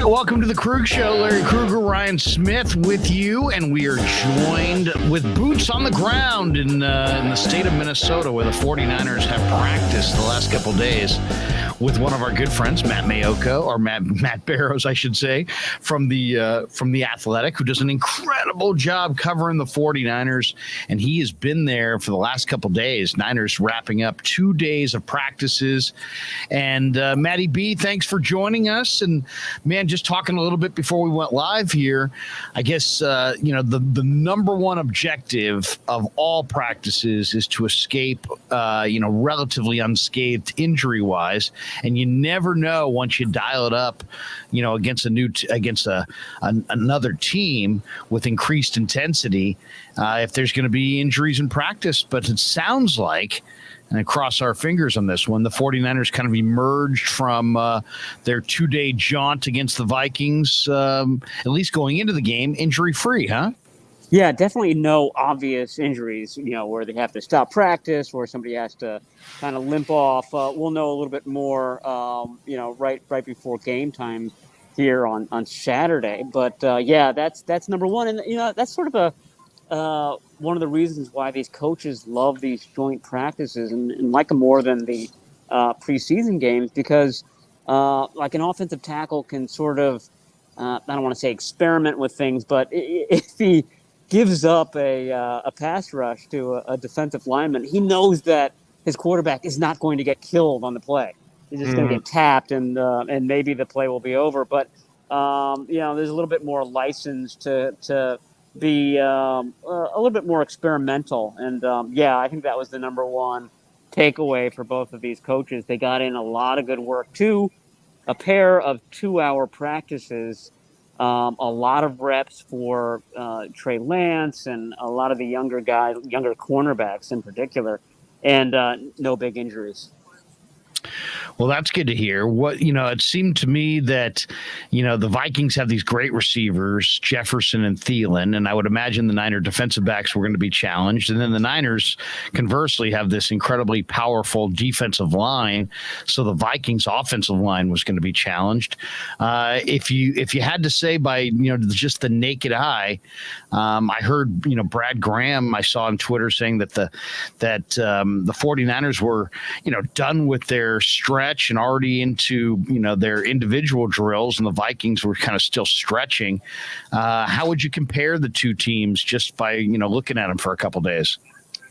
right, welcome to the Krueg Show. Larry Krueger, Ryan Smith with you, and we are joined with boots on the ground in the state of Minnesota, where the 49ers have practiced the last couple days with one of our good friends, Matt Barrows, I should say, from the Athletic, who does an incredible job covering the 49ers, and he has been there for the last couple days. Niners wrapping up 2 days of practices, and Matty B, thanks for joining us. And man, just talking a little bit before we went live here, I guess the number one objective of all practices is to escape relatively unscathed injury wise. And you never know once you dial it up, against another team with increased intensity, if there's going to be injuries in practice. But it sounds like, and I cross our fingers on this one, the 49ers kind of emerged from their 2-day jaunt against the Vikings, at least going into the game, injury-free, huh? Yeah, definitely no obvious injuries, where they have to stop practice or somebody has to kind of limp off. We'll know a little bit more, right before game time here on Saturday. But, that's number one. And, that's sort of one of the reasons why these coaches love these joint practices and like them more than the preseason games, because like an offensive tackle can sort of, I don't want to say experiment with things, but if he gives up a pass rush to a defensive lineman, he knows that his quarterback is not going to get killed on the play. He's just going to get tapped, and maybe the play will be over. But there's a little bit more license to be a little bit more experimental. And I think that was the number one takeaway for both of these coaches. They got in a lot of good work too. A pair of 2-hour practices. A lot of reps for Trey Lance and a lot of the younger cornerbacks in particular, and no big injuries. Well, that's good to hear. It seemed to me that, the Vikings have these great receivers, Jefferson and Thielen, and I would imagine the Niner defensive backs were going to be challenged. And then the Niners, conversely, have this incredibly powerful defensive line. So the Vikings offensive line was going to be challenged. If you had to say by, just the naked eye, I heard, Brad Graham, I saw on Twitter saying that the 49ers were, done with their stretch and already into their individual drills, and the Vikings were kind of still stretching. How would you compare the two teams just by looking at them for a couple days?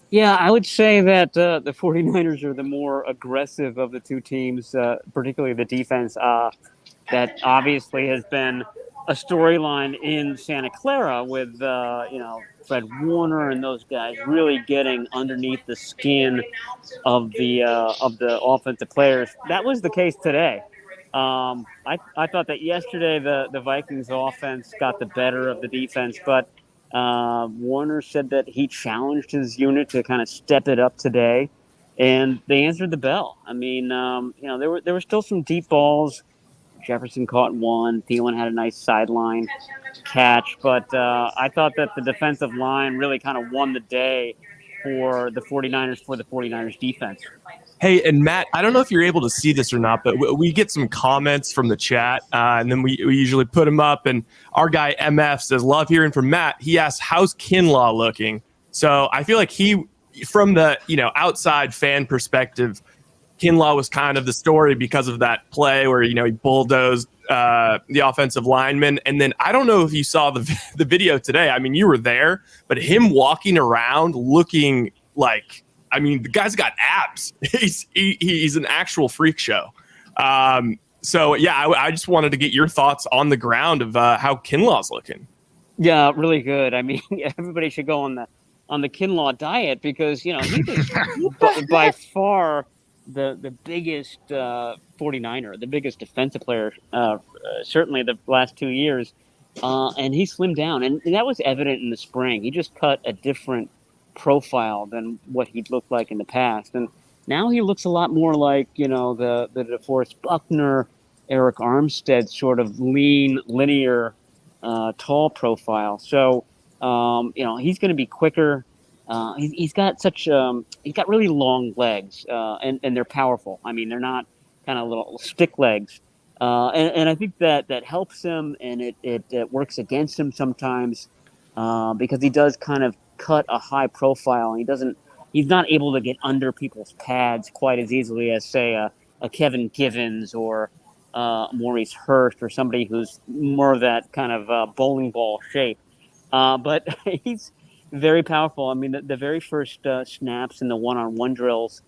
Yeah, I would say that the 49ers are the more aggressive of the two teams, particularly the defense. That obviously has been a storyline in Santa Clara with Fred Warner and those guys really getting underneath the skin of the offensive players. That was the case today. I thought that yesterday the Vikings offense got the better of the defense, but Warner said that he challenged his unit to kind of step it up today, and they answered the bell. I mean, there were still some deep balls. Jefferson caught one. Thielen had a nice sideline catch. But I thought that the defensive line really kind of won the day for the 49ers defense. Hey, and Matt, I don't know if you're able to see this or not, but we get some comments from the chat, and then we usually put them up. And our guy MF says, love hearing from Matt. He asks, how's Kinlaw looking? So I feel like from the outside fan perspective, Kinlaw was kind of the story because of that play where, he bulldozed the offensive lineman. And then I don't know if you saw the video today. I mean, you were there, but him walking around looking like, the guy's got abs. He's an actual freak show. I just wanted to get your thoughts on the ground of how Kinlaw's looking. Yeah, really good. I mean, everybody should go on the Kinlaw diet because, he was by far the biggest 49er, the biggest defensive player, certainly the last 2 years. And he slimmed down. And that was evident in the spring. He just cut a different profile than what he'd looked like in the past. And now he looks a lot more like, the DeForest Buckner, Eric Armstead sort of lean, linear, tall profile. So, he's going to be quicker. He's got really long legs, and they're powerful. I mean, they're not kind of little stick legs. And I think that helps him, and it works against him sometimes because he does kind of cut a high profile, and he's not able to get under people's pads quite as easily as, say, a Kevin Givens or Maurice Hurst or somebody who's more of that kind of bowling ball shape. But he's very powerful. I mean, the very first snaps in the one-on-one drills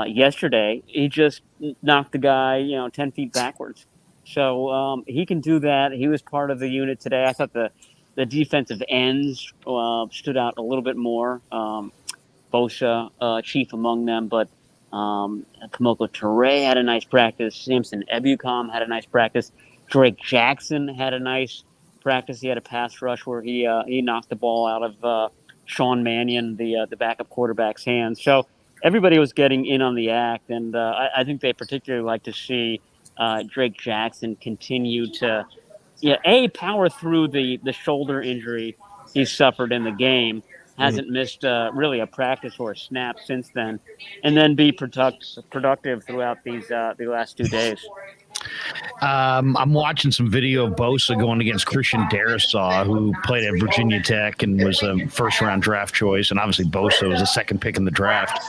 yesterday, he just knocked the guy, 10 feet backwards. So he can do that. He was part of the unit today. I thought the defensive ends stood out a little bit more. Bosa, chief among them, but Kamoko Toure had a nice practice. Samson Ebukam had a nice practice. Drake Jackson had a nice practice. He had a pass rush where he knocked the ball out of Sean Mannion, the backup quarterback's hands. So everybody was getting in on the act, and I think they particularly like to see Drake Jackson continue to, power through the shoulder injury he suffered in the game. Hasn't missed really a practice or a snap since then, and then be productive throughout the last 2 days. I'm watching some video of Bosa going against Christian Darrisaw, who played at Virginia Tech and was a first-round draft choice, and obviously Bosa was a second pick in the draft.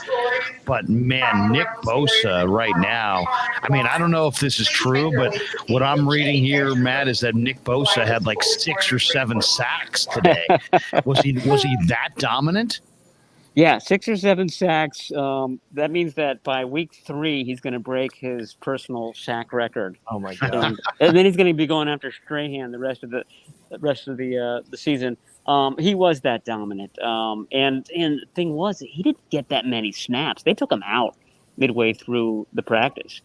But, man, Nick Bosa right now, I mean, I don't know if this is true, but what I'm reading here, Matt, is that Nick Bosa had like 6 or 7 sacks today. Was he that dominant? Yeah, 6 or 7 sacks. That means that by week 3, he's going to break his personal sack record. Oh my God! And then he's going to be going after Strahan the rest of the season. He was that dominant. And the thing was, he didn't get that many snaps. They took him out midway through the practice,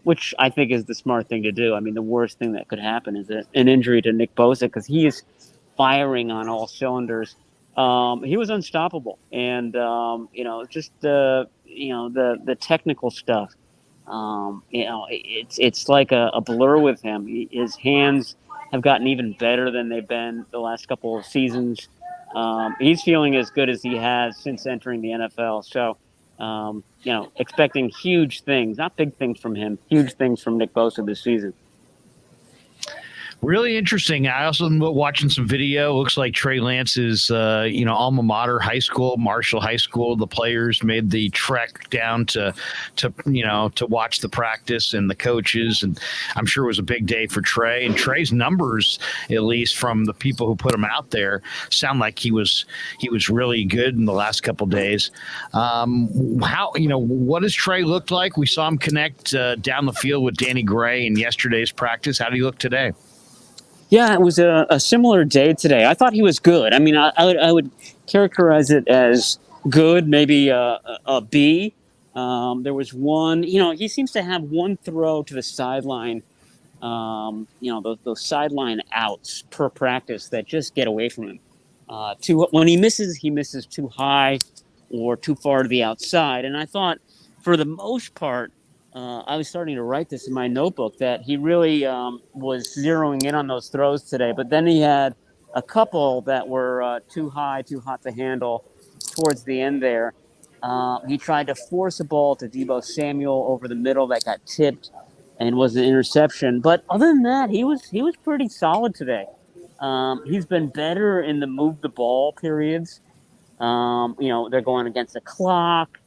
which I think is the smart thing to do. I mean, the worst thing that could happen is an injury to Nick Bosa, because he is firing on all cylinders. He was unstoppable, and just the technical stuff. It's like a blur with him. His hands have gotten even better than they've been the last couple of seasons. He's feeling as good as he has since entering the NFL. So, expecting huge things, not big things from him, huge things from Nick Bosa this season. Really interesting. I also am watching some video. It looks like Trey Lance's, alma mater, high school, Marshall High School. The players made the trek down to watch the practice, and the coaches. And I'm sure it was a big day for Trey. And Trey's numbers, at least from the people who put him out there, sound like he was really good in the last couple of days. What does Trey look like? We saw him connect down the field with Danny Gray in yesterday's practice. How do you look today? Yeah, it was a similar day today. I thought he was good. I mean, I would characterize it as good, maybe a B. There was one, he seems to have one throw to the sideline, those sideline outs per practice that just get away from him. When he misses too high or too far to the outside. And I thought, for the most part, I was starting to write this in my notebook, that he really was zeroing in on those throws today. But then he had a couple that were too high, too hot to handle towards the end there. He tried to force a ball to Deebo Samuel over the middle that got tipped and was an interception. But other than that, he was pretty solid today. He's been better in the move the ball periods. They're going against the clock.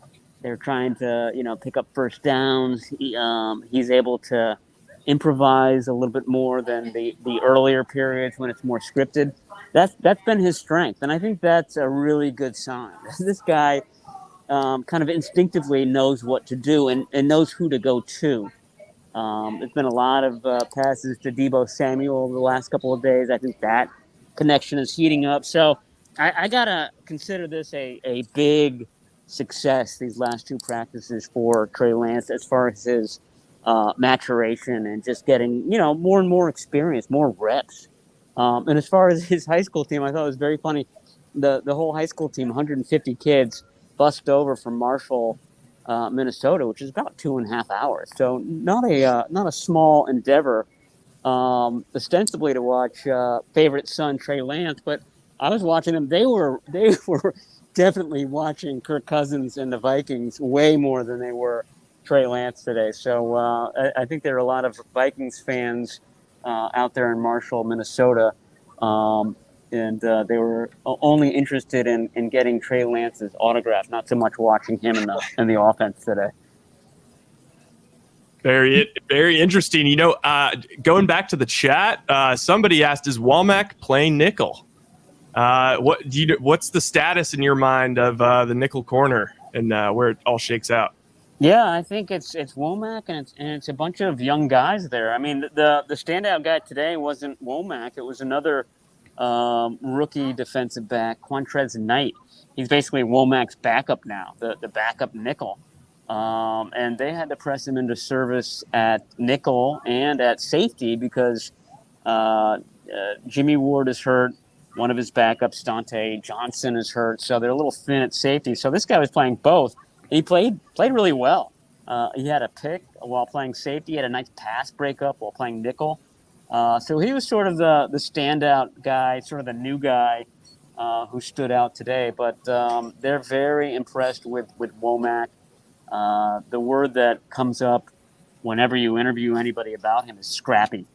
They're trying to, pick up first downs. He's able to improvise a little bit more than the earlier periods when it's more scripted. That's been his strength, and I think that's a really good sign. This guy kind of instinctively knows what to do and knows who to go to. There's been a lot of passes to Deebo Samuel over the last couple of days. I think that connection is heating up. So I got to consider this a big success these last 2 practices for Trey Lance, as far as his maturation and just getting more and more experience, more reps. And as far as his high school team, I thought it was very funny. The whole high school team, 150 kids, bussed over from Marshall, Minnesota, which is about 2.5 hours. So not a small endeavor, ostensibly to watch favorite son Trey Lance, but I was watching them. They were definitely watching Kirk Cousins and the Vikings way more than they were Trey Lance today. So I think there are a lot of Vikings fans out there in Marshall, Minnesota, and they were only interested in getting Trey Lance's autograph, not so much watching him in the offense today. Very, very interesting. You know, going back to the chat, somebody asked, "Is Womack playing nickel?" What's the status in your mind of the nickel corner and where it all shakes out? Yeah, I think it's Womack and it's a bunch of young guys there. I mean, the standout guy today wasn't Womack; it was another rookie defensive back, Quantrez Knight. He's basically Womack's backup now, the backup nickel. And they had to press him into service at nickel and at safety because Jimmy Ward is hurt. One of his backups, Dante Johnson, is hurt. So they're a little thin at safety. So this guy was playing both. And he played really well. He had a pick while playing safety. He had a nice pass breakup while playing nickel. So he was sort of the standout guy, sort of the new guy who stood out today. But they're very impressed with Womack. The word that comes up whenever you interview anybody about him is scrappy,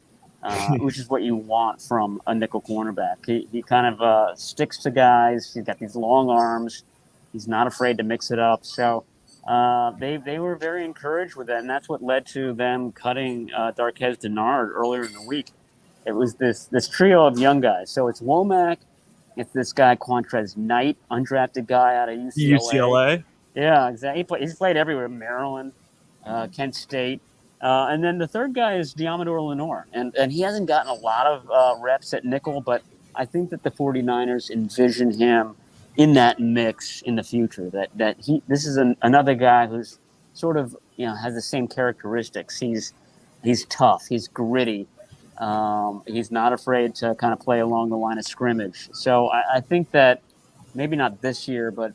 which is what you want from a nickel cornerback. He kind of sticks to guys. He's got these long arms. He's not afraid to mix it up. So they were very encouraged with that, and that's what led to them cutting Darqueze Dennard earlier in the week. It was this trio of young guys. So it's Womack, it's this guy Quantrez Knight, undrafted guy out of UCLA. Yeah, exactly. He's played everywhere: Maryland, Kent State, and then the third guy is Diamador Lenore, and he hasn't gotten a lot of reps at nickel, but I think that the 49ers envision him in that mix in the future. This is another guy who's sort of has the same characteristics. He's tough. He's gritty. He's not afraid to kind of play along the line of scrimmage. So I think that maybe not this year, but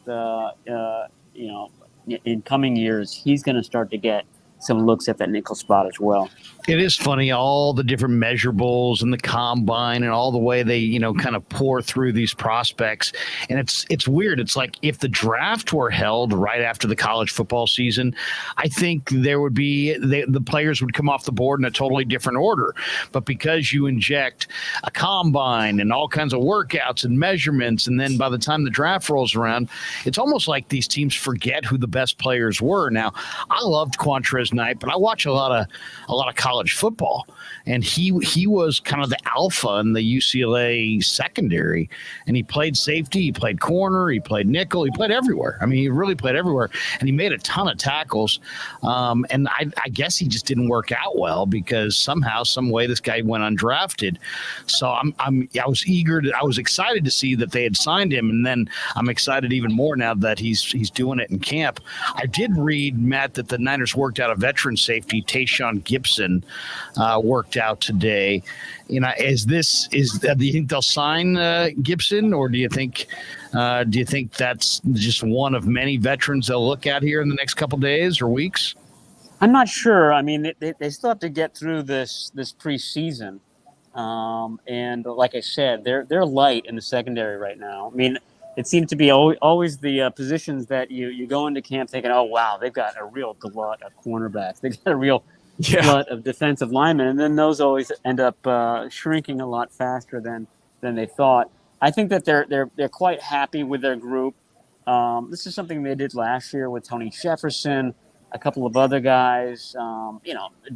in coming years, he's going to start to get some looks at that nickel spot as well. It is funny, all the different measurables and the combine and all the way they, kind of pour through these prospects. And it's weird. It's like if the draft were held right after the college football season, I think there would be the players would come off the board in a totally different order. But because you inject a combine and all kinds of workouts and measurements, and then by the time the draft rolls around, it's almost like these teams forget who the best players were. Now, I loved Quantrez Knight, but I watch a lot of college football, and he was kind of the alpha in the UCLA secondary, and he played safety, he played corner, he played nickel, he played everywhere. I mean, he really played everywhere, and he made a ton of tackles. And I guess he just didn't work out well because somehow, some way, this guy went undrafted. So I was excited to see that they had signed him, and then I'm excited even more now that he's doing it in camp. I did read, Matt, that the Niners worked out a veteran safety, Tayshawn Gibson, worked out today. Do you think they'll sign Gibson, or do you think that's just one of many veterans they'll look at here in the next couple days or weeks? I'm not sure. I mean, they still have to get through this preseason, and like I said, they're light in the secondary right now. I mean, it seems to be always the positions that you go into camp thinking, oh wow, they've got a real glut of cornerbacks. They got a real glut of defensive linemen, and then those always end up shrinking a lot faster than they thought. I think that they're quite happy with their group. This is something they did last year with Tony Jefferson, a couple of other guys.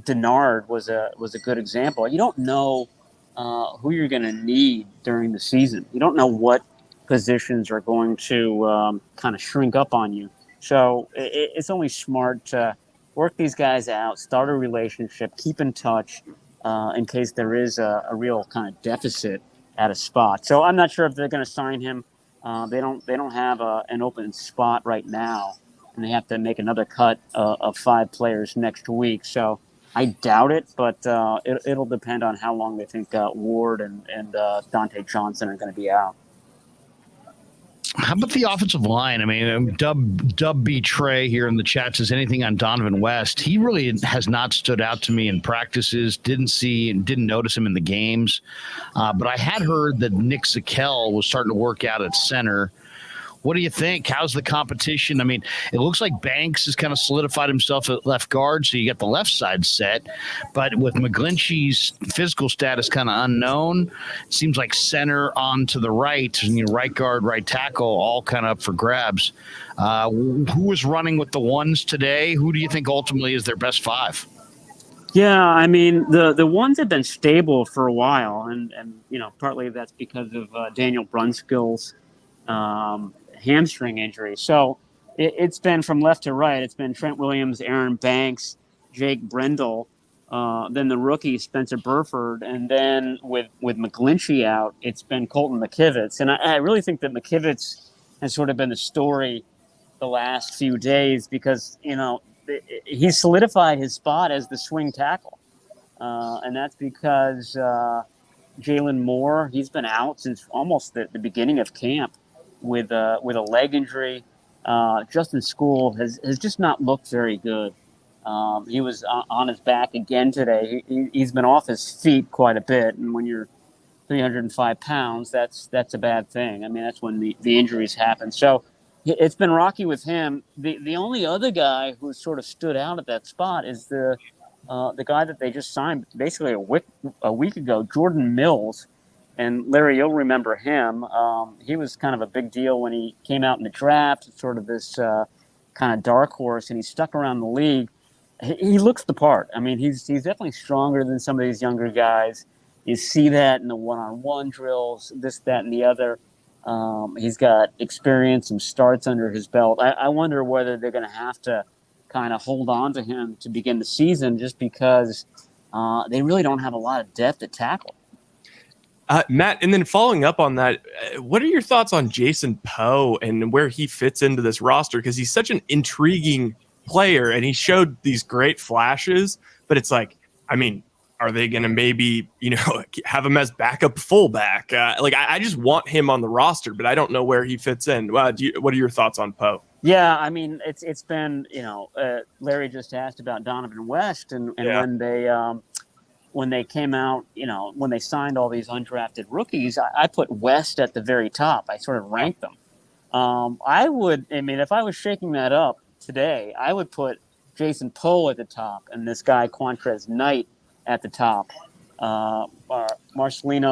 Dennard was a good example. You don't know who you're going to need during the season. You don't know what positions are going to kind of shrink up on you. So it's only smart to work these guys out, start a relationship, keep in touch in case there is a real kind of deficit at a spot. So I'm not sure if they're going to sign him. They don't have an open spot right now, and they have to make another cut of 5 players next week. So I doubt it, but it'll depend on how long they think Ward and Dante Johnson are going to be out. How about the offensive line? I mean, Dub B. Trey here in the chat says anything on Donovan West. He really has not stood out to me in practices. Didn't notice him in the games. But I had heard that Nick Zakelj was starting to work out at center. What do you think? How's the competition? I mean, it looks like Banks has kind of solidified himself at left guard, so you get the left side set. But with McGlinchey's physical status kind of unknown, it seems like center on to the right, right guard, right tackle, all kind of up for grabs. Who was running with the ones today? Who do you think ultimately is their best five? Yeah, I mean, the ones have been stable for a while, and partly that's because of Daniel Brunskill's hamstring injury. So it's been from left to right. It's been Trent Williams, Aaron Banks, Jake Brendel, then the rookie Spencer Burford, and then with McGlinchey out, it's been Colton McKivitz. And I really think that McKivitz has sort of been the story the last few days because, he solidified his spot as the swing tackle. And that's because Jalen Moore, he's been out since almost the beginning of camp with a leg injury. Justin School has just not looked very good. He was on his back again today. He's been off his feet quite a bit. And when you're 305 pounds, that's a bad thing. I mean, that's when the injuries happen. So it's been rocky with him. The only other guy who sort of stood out at that spot is the guy that they just signed basically a week ago, Jordan Mills. And Larry, you'll remember him. He was kind of a big deal when he came out in the draft, sort of this kind of dark horse, and he stuck around the league. He looks the part. I mean, he's definitely stronger than some of these younger guys. You see that in the one-on-one drills, this, that, and the other. He's got experience and starts under his belt. I wonder whether they're going to have to kind of hold on to him to begin the season just because they really don't have a lot of depth at tackle. Matt, and then following up on that, what are your thoughts on Jason Poe and where he fits into this roster? Because he's such an intriguing player and he showed these great flashes, but it's like, I mean, are they going to maybe, have him as backup fullback? I just want him on the roster, but I don't know where he fits in. What are your thoughts on Poe? Yeah, I mean, it's been, Larry just asked about Donovan West, and when they came out, when they signed all these undrafted rookies, I put West at the very top. I sort of ranked them. If I was shaking that up today, I would put Jason Poe at the top and this guy Quantrez Knight at the top. Marcelino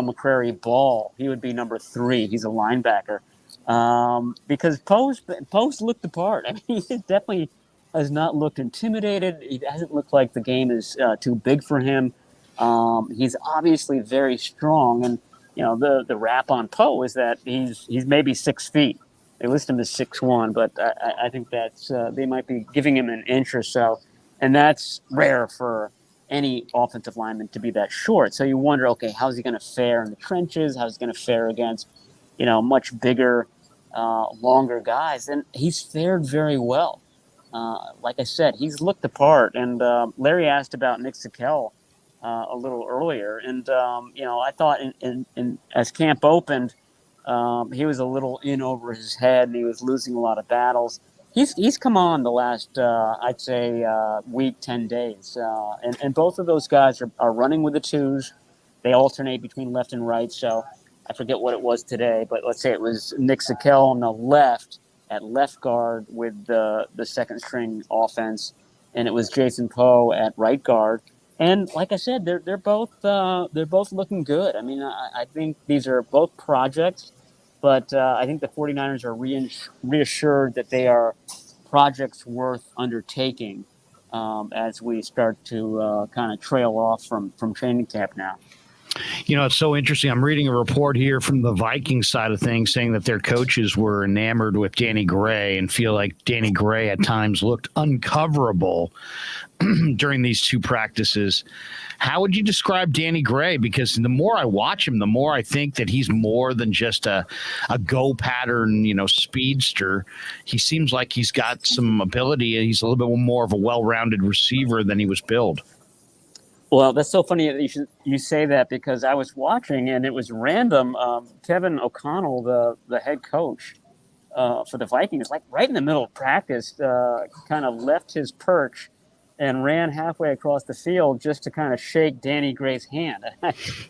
McCrary Ball, he would be number 3. He's a linebacker. Because Poe's looked the part. I mean, he definitely has not looked intimidated. He hasn't looked like the game is too big for him. He's obviously very strong. And, the rap on Poe is that he's maybe 6 feet. They list him as 6'1", but I think that's they might be giving him an inch or so. And that's rare for any offensive lineman to be that short. So you wonder, okay, how's he going to fare in the trenches? How's he going to fare against, much bigger, longer guys? And he's fared very well. Like I said, he's looked the part. And Larry asked about Nick Sikel a little earlier. And, I thought in as camp opened, he was a little in over his head and he was losing a lot of battles. He's come on the last, I'd say, week, 10 days. And both of those guys are running with the twos. They alternate between left and right. So I forget what it was today, but let's say it was Nick Sikel on the left at left guard with the second string offense. And it was Jason Poe at right guard. And like I said, they're both looking good. I mean, I think these are both projects. But I think the 49ers are reassured that they are projects worth undertaking as we start to kind of trail off from training camp now. It's so interesting. I'm reading a report here from the Vikings side of things saying that their coaches were enamored with Danny Gray and feel like Danny Gray at times looked uncoverable during these 2 practices. How would you describe Danny Gray? Because the more I watch him, the more I think that he's more than just a go pattern, speedster. He seems like he's got some ability. He's a little bit more of a well-rounded receiver than he was billed. Well, that's so funny that you say that because I was watching and it was random. Kevin O'Connell, the head coach for the Vikings, like right in the middle of practice, kind of left his perch and ran halfway across the field just to kind of shake Danny Gray's hand.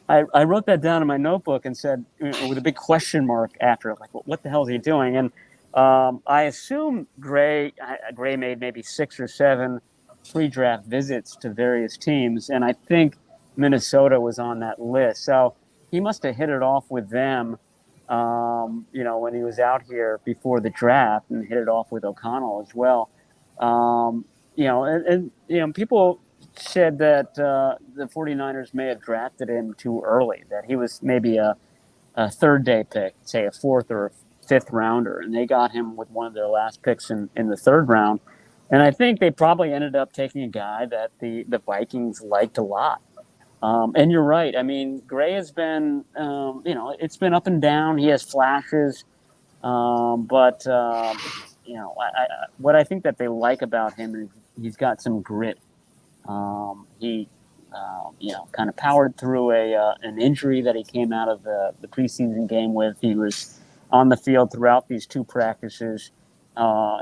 I wrote that down in my notebook and said, with a big question mark after, like, what the hell is he doing? And I assume Gray made maybe 6 or 7 pre-draft visits to various teams, and I think Minnesota was on that list. So he must have hit it off with them, when he was out here before the draft, and hit it off with O'Connell as well. People said that the 49ers may have drafted him too early, that he was maybe a third-day pick, say a fourth or a fifth rounder, and they got him with one of their last picks in the third round. And I think they probably ended up taking a guy that the Vikings liked a lot. And you're right. I mean, Gray has been, it's been up and down. He has flashes. But what I think that they like about him is he's got some grit. He kind of powered through an injury that he came out of the preseason game with. He was on the field throughout these 2 practices.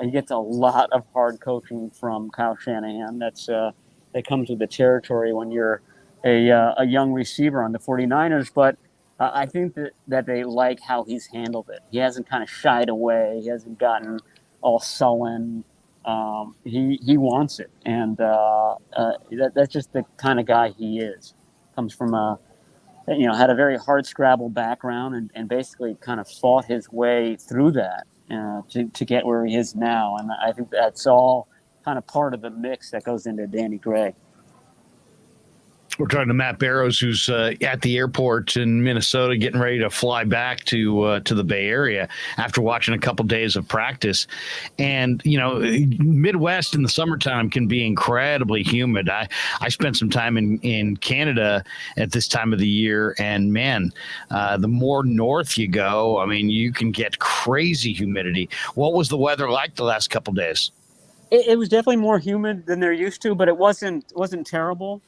He gets a lot of hard coaching from Kyle Shanahan. That comes with the territory when you're a young receiver on the 49ers. But I think that they like how he's handled it. He hasn't kind of shied away. He hasn't gotten all sullen. He wants it, and that's just the kind of guy he is. Comes from had a very hard scrabble background, and basically kind of fought his way through that to get where he is now. And I think that's all kind of part of the mix that goes into Danny Gray. We're talking to Matt Barrows, who's at the airport in Minnesota, getting ready to fly back to the Bay Area after watching a couple days of practice. And Midwest in the summertime can be incredibly humid. I spent some time in Canada at this time of the year, and man, the more north you go, I mean, you can get crazy humidity. What was the weather like the last couple days? It was definitely more humid than they're used to, but it wasn't terrible.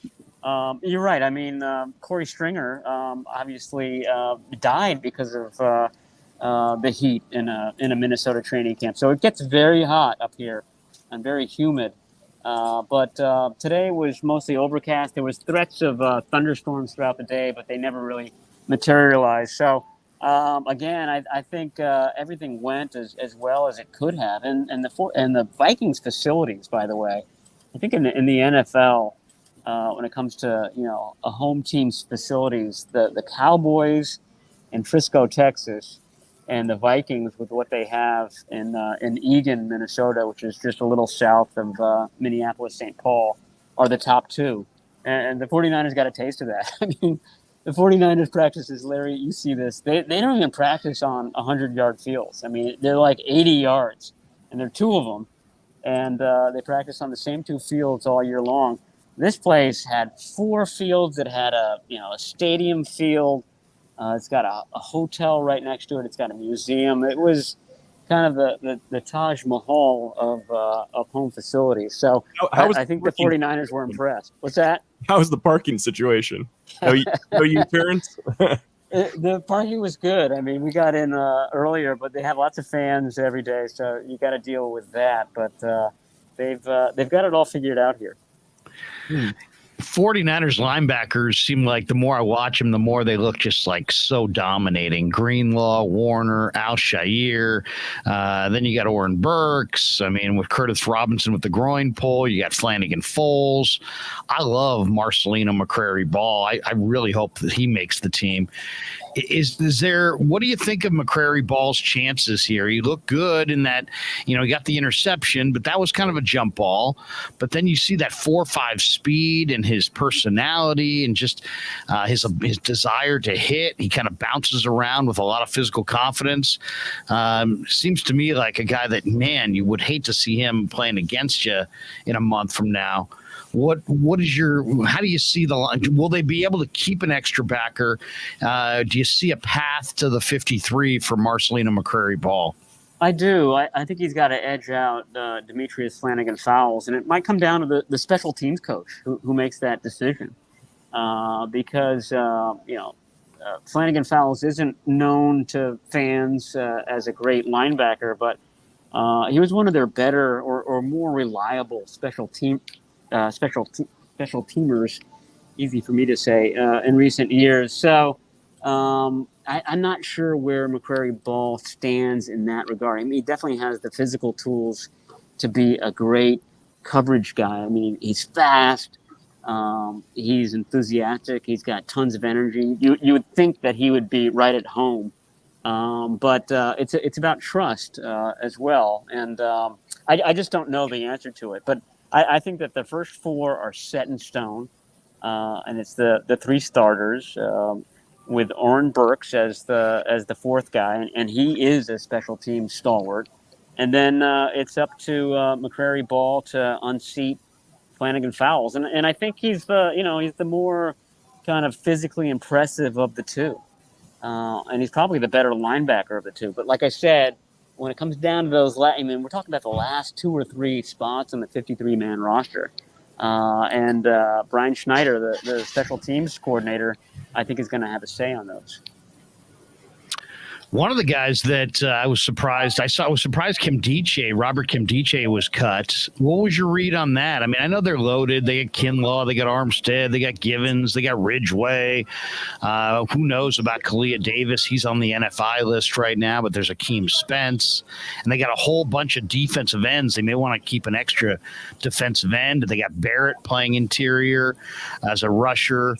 You're right. I mean, Corey Stringer obviously died because of the heat in a Minnesota training camp. So it gets very hot up here and very humid. But today was mostly overcast. There was threats of thunderstorms throughout the day, but they never really materialized. So again, I think everything went as well as it could have. And the Vikings facilities, by the way, I think in the NFL. When it comes to a home team's facilities, the Cowboys in Frisco, Texas, and the Vikings with what they have in Eagan, Minnesota, which is just a little south of Minneapolis, St. Paul, are the top 2. And the 49ers got a taste of that. I mean, the 49ers practices, Larry, you see this, they don't even practice on 100-yard fields. I mean, they're like 80 yards, and there are 2 of them, and they practice on the same 2 fields all year long. This place had 4 fields. It had a stadium field. It's got a hotel right next to it. It's got a museum. It was kind of the Taj Mahal of home facilities. So I think the 49ers were impressed. What's that? How was the parking situation? No U-turns? The parking was good. I mean, we got in earlier, but they have lots of fans every day, so you got to deal with that. But they've got it all figured out here. 49ers linebackers seem like the more I watch them, the more they look just like so dominating. Greenlaw, Warner, Al-Shaair. Then you got Oren Burks. I mean, with Curtis Robinson with the groin pull, you got Flanagan Foles. I love Marcelino McCrary-Ball. I really hope that he makes the team. Is there, what do you think of McCrary-Ball's chances here? He looked good in that, he got the interception, but that was kind of a jump ball. But then you see that 4.5 speed and his personality and just his desire to hit. He kind of bounces around with a lot of physical confidence. Seems to me like a guy that, man, you would hate to see him playing against you in a month from now. How do you see the line? Will they be able to keep an extra backer? Do you see a path to the 53 for Marcelino McCrary-Ball? I do. I think he's got to edge out Demetrius Flanagan Fowles, and it might come down to the special teams coach who makes that decision. Because Flanagan Fowles isn't known to fans as a great linebacker, but he was one of their better or more reliable special teamers, easy for me to say, in recent years. So I'm not sure where McCrary Ball stands in that regard. I mean, he definitely has the physical tools to be a great coverage guy. I mean, he's fast. He's enthusiastic. He's got tons of energy. You would think that he would be right at home, but it's about trust as well. And I just don't know the answer to it. But I think that the first four are set in stone, and it's the three starters. With Oren Burks as the fourth guy, and he is a special team stalwart. And then it's up to McCrary Ball to unseat Flanagan Fowles, and I think he's the more kind of physically impressive of the two, and he's probably the better linebacker of the two. But like I said, when it comes down to those, we're talking about the last 2 or 3 spots on the 53-man roster. And Brian Schneider, the special teams coordinator, I think is going to have a say on those. One of the guys that I was surprised Robert Kimdiche was cut. What was your read on that? I mean, I know they're loaded. They got Kinlaw, they got Armstead, they got Givens, they got Ridgeway. Who knows about Kalia Davis? He's on the NFI list right now, but there's Akeem Spence. And they got a whole bunch of defensive ends. They may want to keep an extra defensive end. They got Barrett playing interior as a rusher.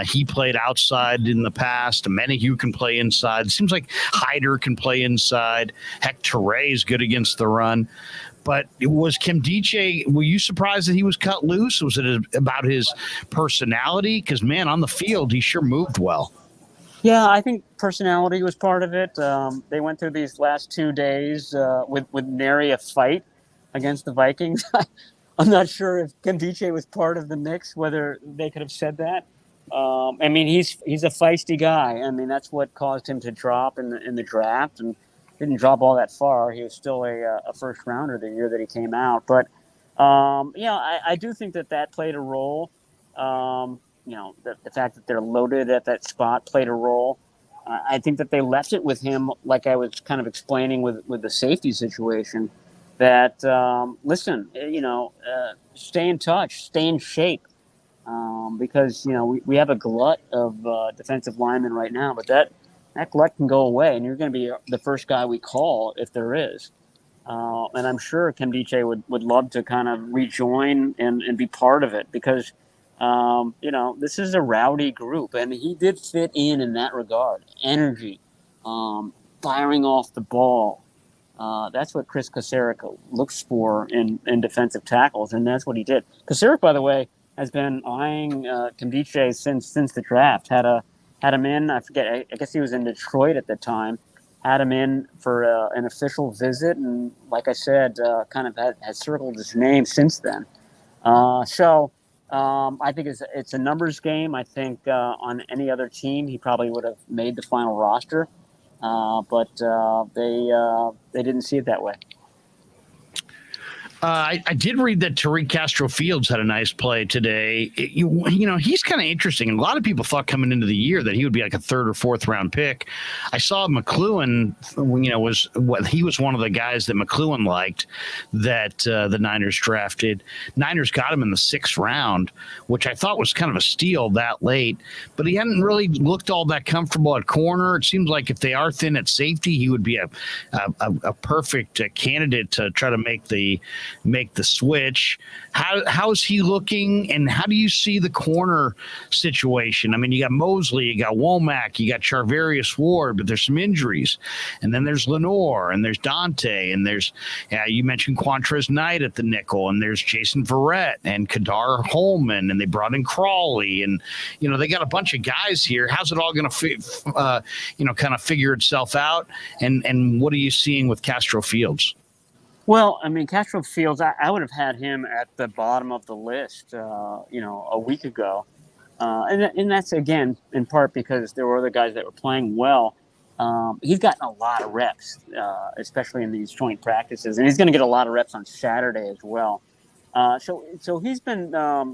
He played outside in the past. Menahue can play inside. It seems like Hyder can play inside. Heck, Teray is good against the run. But was Kimdiche, were you surprised that he was cut loose? Was it about his personality? Because, man, on the field, he sure moved well. Yeah, I think personality was part of it. They went through these last 2 days with nary a fight against the Vikings. I'm not sure if Kimdiche was part of the mix, whether they could have said that. I mean, he's a feisty guy. I mean, that's what caused him to drop in the draft, and didn't drop all that far. He was still a first rounder the year that he came out. But I do think that played a role. The fact that they're loaded at that spot played a role. I think that they left it with him, like I was kind of explaining with the safety situation. That stay in touch, stay in shape. Because we have a glut of defensive linemen right now, but that glut can go away, and you're going to be the first guy we call if there is. And I'm sure Kimdiche would love to kind of rejoin and be part of it because, this is a rowdy group, and he did fit in that regard. Energy, firing off the ball. That's what Chris Kocurek looks for in defensive tackles, and that's what he did. Kocurek, by the way, has been eyeing Kimdiche since the draft. Had him in. I forget. I guess he was in Detroit at the time. Had him in for an official visit, and like I said, kind of has circled his name since then. So I think it's a numbers game. I think on any other team, he probably would have made the final roster, but they didn't see it that way. I did read that Tariq Castro-Fields had a nice play today. He's kind of interesting. And a lot of people thought coming into the year that he would be like a 3rd or 4th round pick. I saw McLuhan, he was one of the guys that McLuhan liked that the Niners drafted. Niners got him in the 6th round, which I thought was kind of a steal that late. But he hadn't really looked all that comfortable at corner. It seems like if they are thin at safety, he would be a perfect candidate to try to make the switch. How is he looking, and how do you see the corner situation? I mean, you got Mosley, you got Womack, you got Charvarius Ward, but there's some injuries, and then there's Lenore, and there's Dante, and there's you mentioned Quantrez Knight at the nickel, and there's Jason Verrett and Kadar Holman, and they brought in Crawley, and they got a bunch of guys here. How's it all going to kind of figure itself out, and what are you seeing with Castro Fields? Well, I mean, Castro Fields, I would have had him at the bottom of the list, a week ago. And that's, again, in part because there were other guys that were playing well. He's gotten a lot of reps, especially in these joint practices. And he's going to get a lot of reps on Saturday as well. So he's been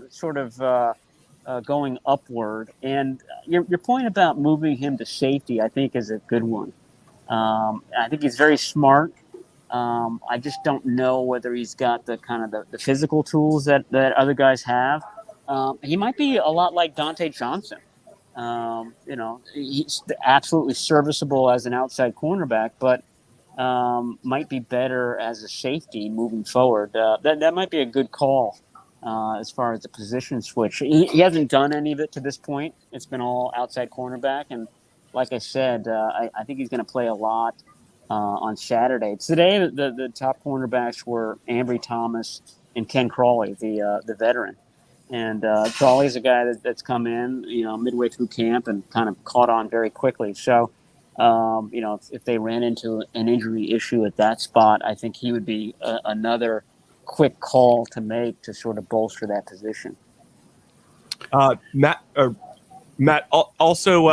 sort of going upward. And your point about moving him to safety, I think, is a good one. I think he's very smart. I just don't know whether he's got the kind of the physical tools that other guys have. He might be a lot like Dante Johnson, He's absolutely serviceable as an outside cornerback, but might be better as a safety moving forward. That might be a good call as far as the position switch. He hasn't done any of it to this point. It's been all outside cornerback, and like I said, I think he's going to play a lot on Saturday. Today, the top cornerbacks were Ambry Thomas and Ken Crawley, the veteran. And Crawley's a guy that's come in, midway through camp and kind of caught on very quickly. So, if they ran into an injury issue at that spot, I think he would be another quick call to make to sort of bolster that position. Matt, also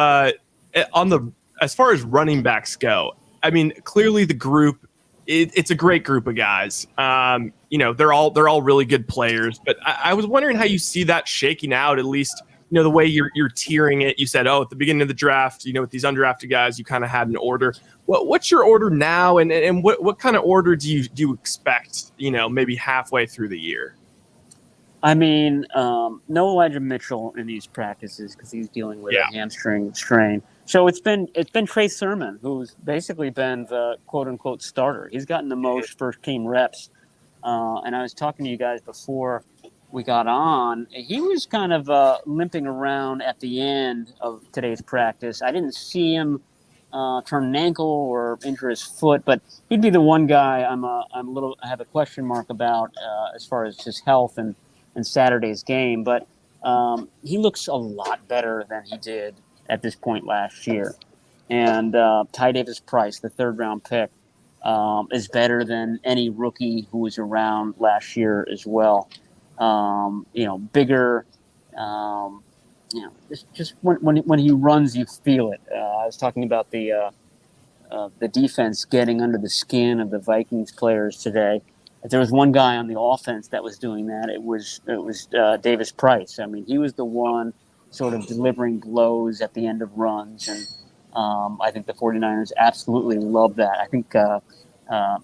as far as running backs go, I mean, clearly the group, it's a great group of guys. They're all really good players, but I was wondering how you see that shaking out, at least, the way you're tiering it. You said, at the beginning of the draft, with these undrafted guys, you kind of had an order. What's your order now, and what kind of order do you expect, maybe halfway through the year? I mean, no Elijah Mitchell in these practices because he's dealing with a hamstring strain. So it's been Trey Sermon, who's basically been the quote unquote starter. He's gotten the most first team reps. And I was talking to you guys before we got on. He was kind of limping around at the end of today's practice. I didn't see him turn an ankle or injure his foot, but he'd be the one guy I have a question mark about as far as his health and Saturday's game. But he looks a lot better than he did at this point last year. And Ty Davis-Price, the third-round pick, is better than any rookie who was around last year as well. Bigger. Just when he runs, you feel it. I was talking about the defense getting under the skin of the Vikings players today. If there was one guy on the offense that was doing that, it was Davis-Price. I mean, he was the one sort of delivering blows at the end of runs, and I think the 49ers absolutely love that. I think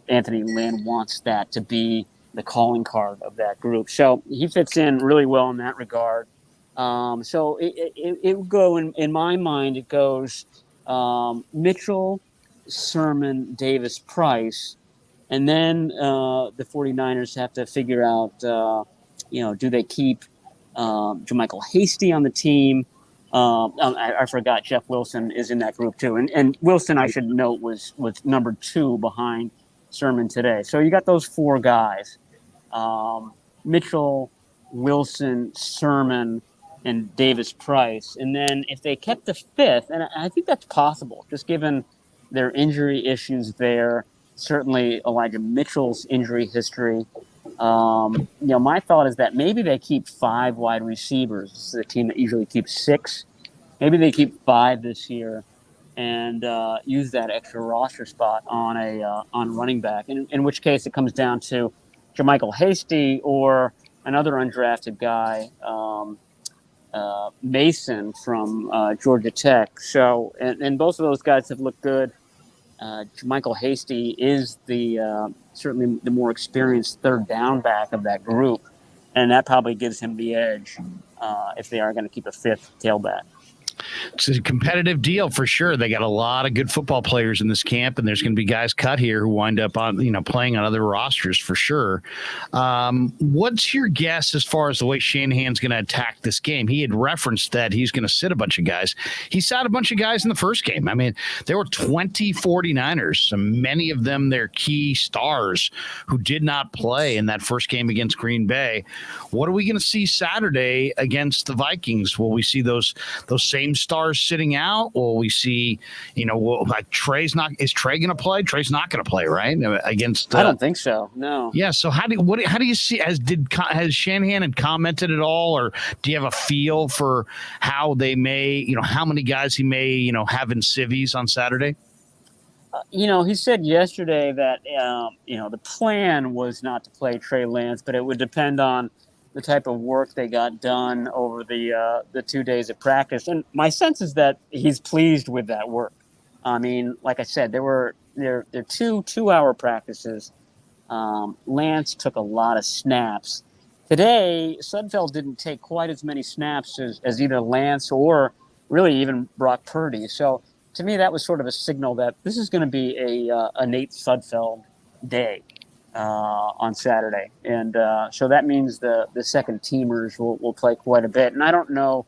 Anthony Lynn wants that to be the calling card of that group. So he fits in really well in that regard. So it would go, in my mind, it goes Mitchell, Sermon, Davis-Price, and then the 49ers have to figure out, do they keep Jermichael Hasty on the team? I forgot Jeff Wilson is in that group too. And Wilson, I should note, was number 2 behind Sermon today. So you got those 4 guys, Mitchell, Wilson, Sermon, and Davis-Price. And then if they kept the 5th, and I think that's possible, just given their injury issues there, certainly Elijah Mitchell's injury history. My thought is that maybe they keep 5 wide receivers. This is a team that usually keeps 6. Maybe they keep 5 this year and use that extra roster spot on running back. In which case, it comes down to Jermichael Hasty or another undrafted guy, Mason from Georgia Tech. So, and both of those guys have looked good. Jermichael Hasty is certainly the more experienced third down back of that group, and that probably gives him the edge if they are going to keep a 5th tailback. It's a competitive deal for sure. They got a lot of good football players in this camp, and there's going to be guys cut here who wind up on, playing on other rosters for sure. What's your guess as far as the way Shanahan's going to attack this game? He had referenced that he's going to sit a bunch of guys. He sat a bunch of guys in the first game. I mean, there were 20 49ers, so many of them their key stars who did not play in that first game against Green Bay. What are we going to see Saturday against the Vikings? Will we see those same stars sitting out? Will we see, like Trey's not? Is Trey going to play? Trey's not going to play, right? Against I don't think so. No. Yeah. So how do you see? Has Shanahan had commented at all, or do you have a feel for how they may, how many guys he may, have in civvies on Saturday? He said yesterday that the plan was not to play Trey Lance, but it would depend on the type of work they got done over the 2 days of practice. And my sense is that he's pleased with that work. I mean, like I said, there were 2 2-hour practices. Lance took a lot of snaps. Today, Sudfeld didn't take quite as many snaps as either Lance or really even Brock Purdy. So to me, that was sort of a signal that this is going to be a Nate Sudfeld day on Saturday. And so that means the second teamers will play quite a bit. And I don't know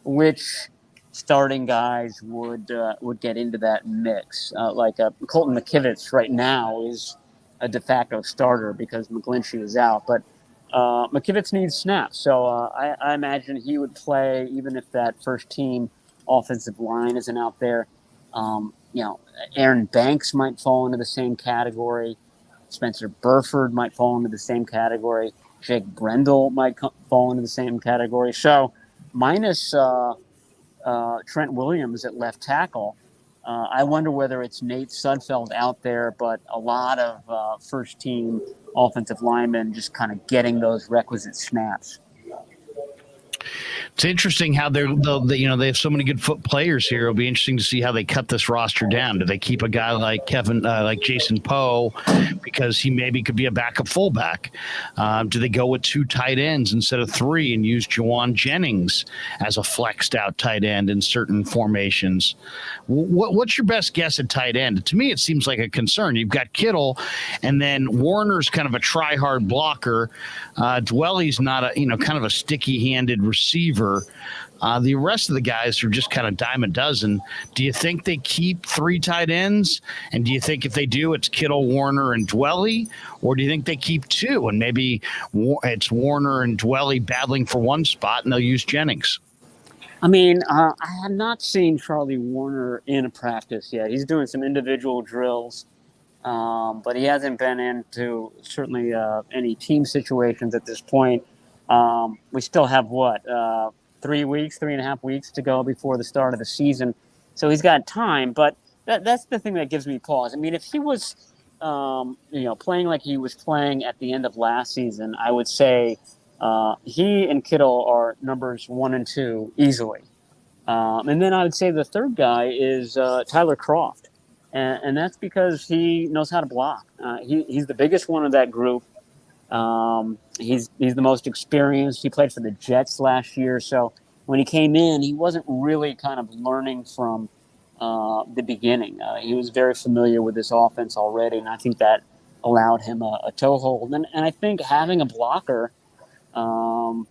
which starting guys would get into that mix. Colton McKivitz right now is a de facto starter because McGlinchey is out. But McKivitz needs snaps. So I imagine he would play even if that first team offensive line isn't out there. Aaron Banks might fall into the same category. Spencer Burford might fall into the same category. Jake Brendel might fall into the same category. So minus Trent Williams at left tackle, I wonder whether it's Nate Sudfeld out there, but a lot of first-team offensive linemen just kind of getting those requisite snaps. It's interesting how they have so many good foot players here. It'll be interesting to see how they cut this roster down. Do they keep a guy like like Jason Poe because he maybe could be a backup fullback? Do they go with 2 tight ends instead of 3 and use Juwan Jennings as a flexed out tight end in certain formations? What's your best guess at tight end? To me, it seems like a concern. You've got Kittle, and then Warner's kind of a try-hard blocker. Dwelly's not kind of a sticky-handed receiver. The rest of the guys are just kind of dime a dozen. Do you think they keep 3 tight ends? And do you think if they do, it's Kittle, Warner, and Dwelly? Or do you think they keep 2 and maybe it's Warner and Dwelly battling for one spot and they'll use Jennings? I mean, I have not seen Charlie Warner in a practice yet. He's doing some individual drills, but he hasn't been into certainly any team situations at this point. We still have 3.5 weeks to go before the start of the season. So he's got time, but that's the thing that gives me pause. I mean, if he was, playing like he was playing at the end of last season, I would say he and Kittle are numbers 1 and 2 easily. And then I would say the third guy is Tyler Kroft. And that's because he knows how to block. He's the biggest one of that group. He's the most experienced. He played for the Jets last year. So when he came in, he wasn't really kind of learning from the beginning. He was very familiar with this offense already, and I think that allowed him a toehold. And I think having a blocker, on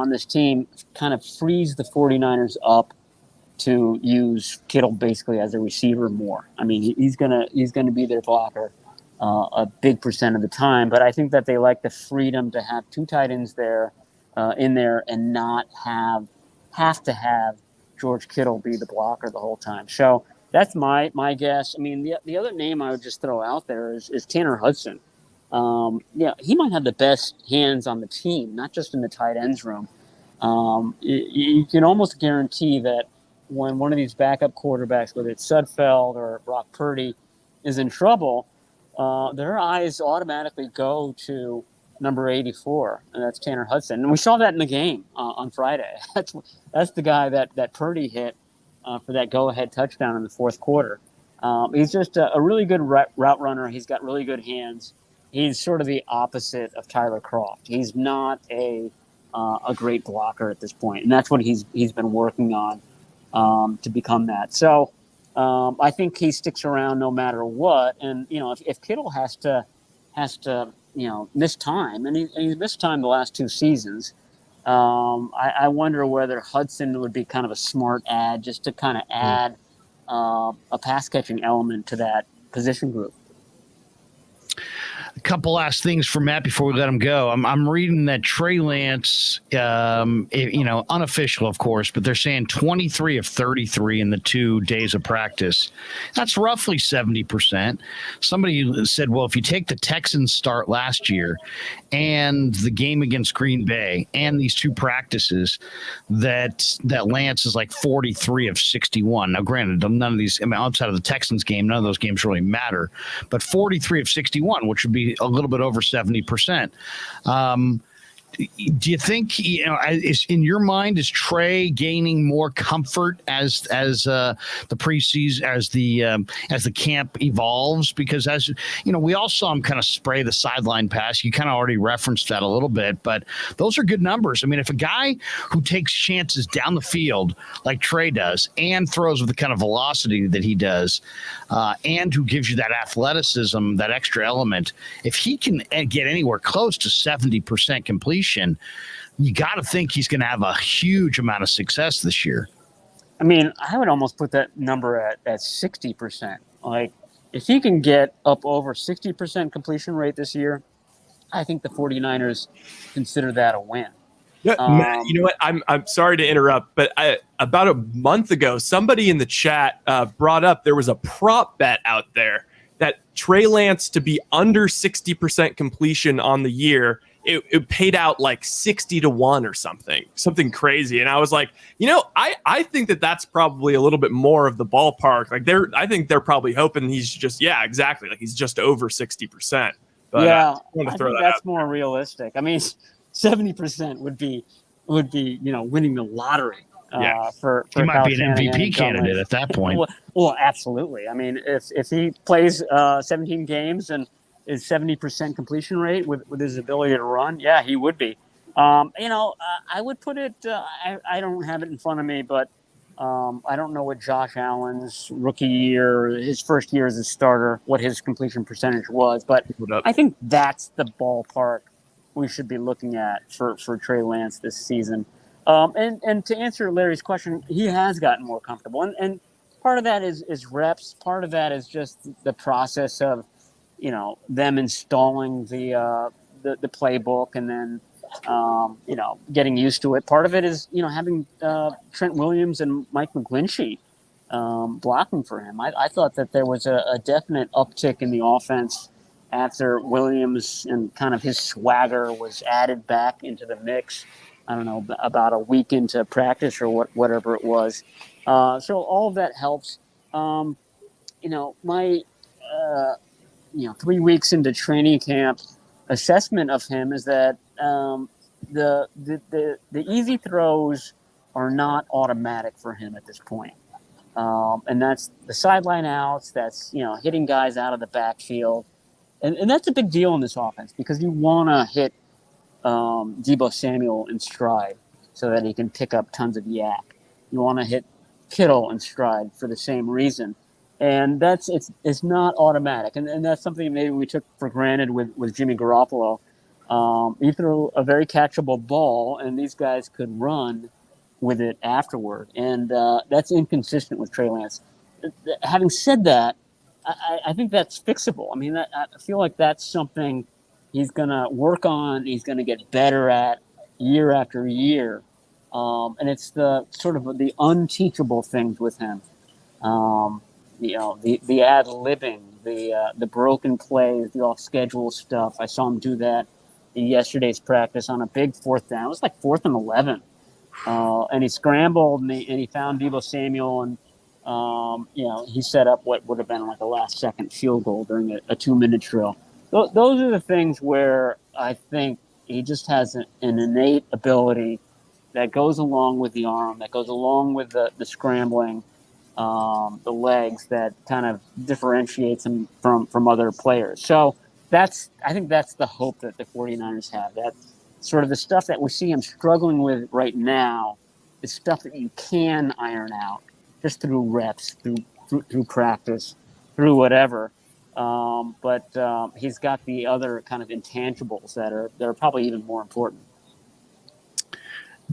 this team kind of frees the 49ers up to use Kittle basically as a receiver more. I mean, he's gonna be their blocker a big percent of the time, but I think that they like the freedom to have 2 tight ends there in there and not have to have George Kittle be the blocker the whole time. So that's my guess. I mean, the other name I would just throw out there is Tanner Hudson. He might have the best hands on the team, not just in the tight ends room. You can almost guarantee that when one of these backup quarterbacks, whether it's Sudfeld or Brock Purdy, is in trouble, their eyes automatically go to number 84, and that's Tanner Hudson. And we saw that in the game on Friday. That's the guy that Purdy hit for that go-ahead touchdown in the fourth quarter. He's just a really good route runner. He's got really good hands. He's sort of the opposite of Tyler Kroft. He's not a great blocker at this point, and that's what he's been working on to become that. So I think he sticks around no matter what. And if Kittle has to miss time, and he's missed time the last 2 seasons, I wonder whether Hudson would be kind of a smart add just to kind of add a pass catching element to that position group. A couple last things for Matt before we let him go. I'm reading that Trey Lance, unofficial, of course, but they're saying 23 of 33 in the 2 days of practice. That's roughly 70%. Somebody said, well, if you take the Texans start last year and the game against Green Bay and these 2 practices, that Lance is like 43 of 61. Now, granted, none of these, outside of the Texans game, none of those games really matter, but 43 of 61, which would be a little bit over 70%. Do you think, is in your mind, is Trey gaining more comfort as the preseason, as the camp evolves? Because as you know, we all saw him kind of spray the sideline pass. You kind of already referenced that a little bit, but those are good numbers. I mean, if a guy who takes chances down the field like Trey does and throws with the kind of velocity that he does, and who gives you that athleticism, that extra element, if he can get anywhere close to 70% completion, you got to think he's going to have a huge amount of success this year. I mean, I would almost put that number at 60%. Like, if he can get up over 60% completion rate this year, I think the 49ers consider that a win. Yeah, Matt, you know what? I'm sorry to interrupt, but about a month ago, somebody in the chat brought up there was a prop bet out there that Trey Lance to be under 60% completion on the year, it paid out like 60-1 or something crazy. And I was like, I think that's probably a little bit more of the ballpark. Like I think they're probably hoping he's just, exactly. Like he's just over 60%. But I think that's more realistic. I mean, 70% would be, winning the lottery. For he might Kyle be an Shanahan MVP candidate at that point. Well, absolutely. I mean, if he plays 17 games and is 70% completion rate with his ability to run, he would be. I would put it. I don't have it in front of me, but I don't know what Josh Allen's rookie year, his first year as a starter, what his completion percentage was. But I think that's the ballpark we should be looking at for Trey Lance this season. And to answer Larry's question, he has gotten more comfortable. And part of that is reps. Part of that is just the process of, them installing the playbook and then, getting used to it. Part of it is, having Trent Williams and Mike McGlinchey blocking for him. I thought that there was a definite uptick in the offense after Williams and kind of his swagger was added back into the mix. I don't know, about a week into practice or whatever it was. So all of that helps. My 3 weeks into training camp assessment of him is that the easy throws are not automatic for him at this point. And that's the sideline outs. That's, hitting guys out of the backfield. And that's a big deal in this offense because you want to hit Deebo Samuel in stride so that he can pick up tons of yak. You want to hit Kittle in stride for the same reason. And it's not automatic. And that's something maybe we took for granted with Jimmy Garoppolo. He threw a very catchable ball, and these guys could run with it afterward. And that's inconsistent with Trey Lance. Having said that, I think that's fixable. I mean, I feel like that's something he's going to work on. He's going to get better at year after year. And it's the sort of the unteachable things with him. The ad-libbing, the broken plays, the off-schedule stuff. I saw him do that in yesterday's practice on a big fourth down. It was like 4th and 11. And he scrambled and he found Deebo Samuel and, he set up what would have been like a last-second field goal during a 2-minute drill. Those are the things where I think he just has an innate ability that goes along with the arm, that goes along with the scrambling, the legs, that kind of differentiates him from other players. So I think that's the hope that the 49ers have. That sort of the stuff that we see him struggling with right now is stuff that you can iron out just through reps, through practice, through whatever. But he's got the other kind of intangibles that are probably even more important.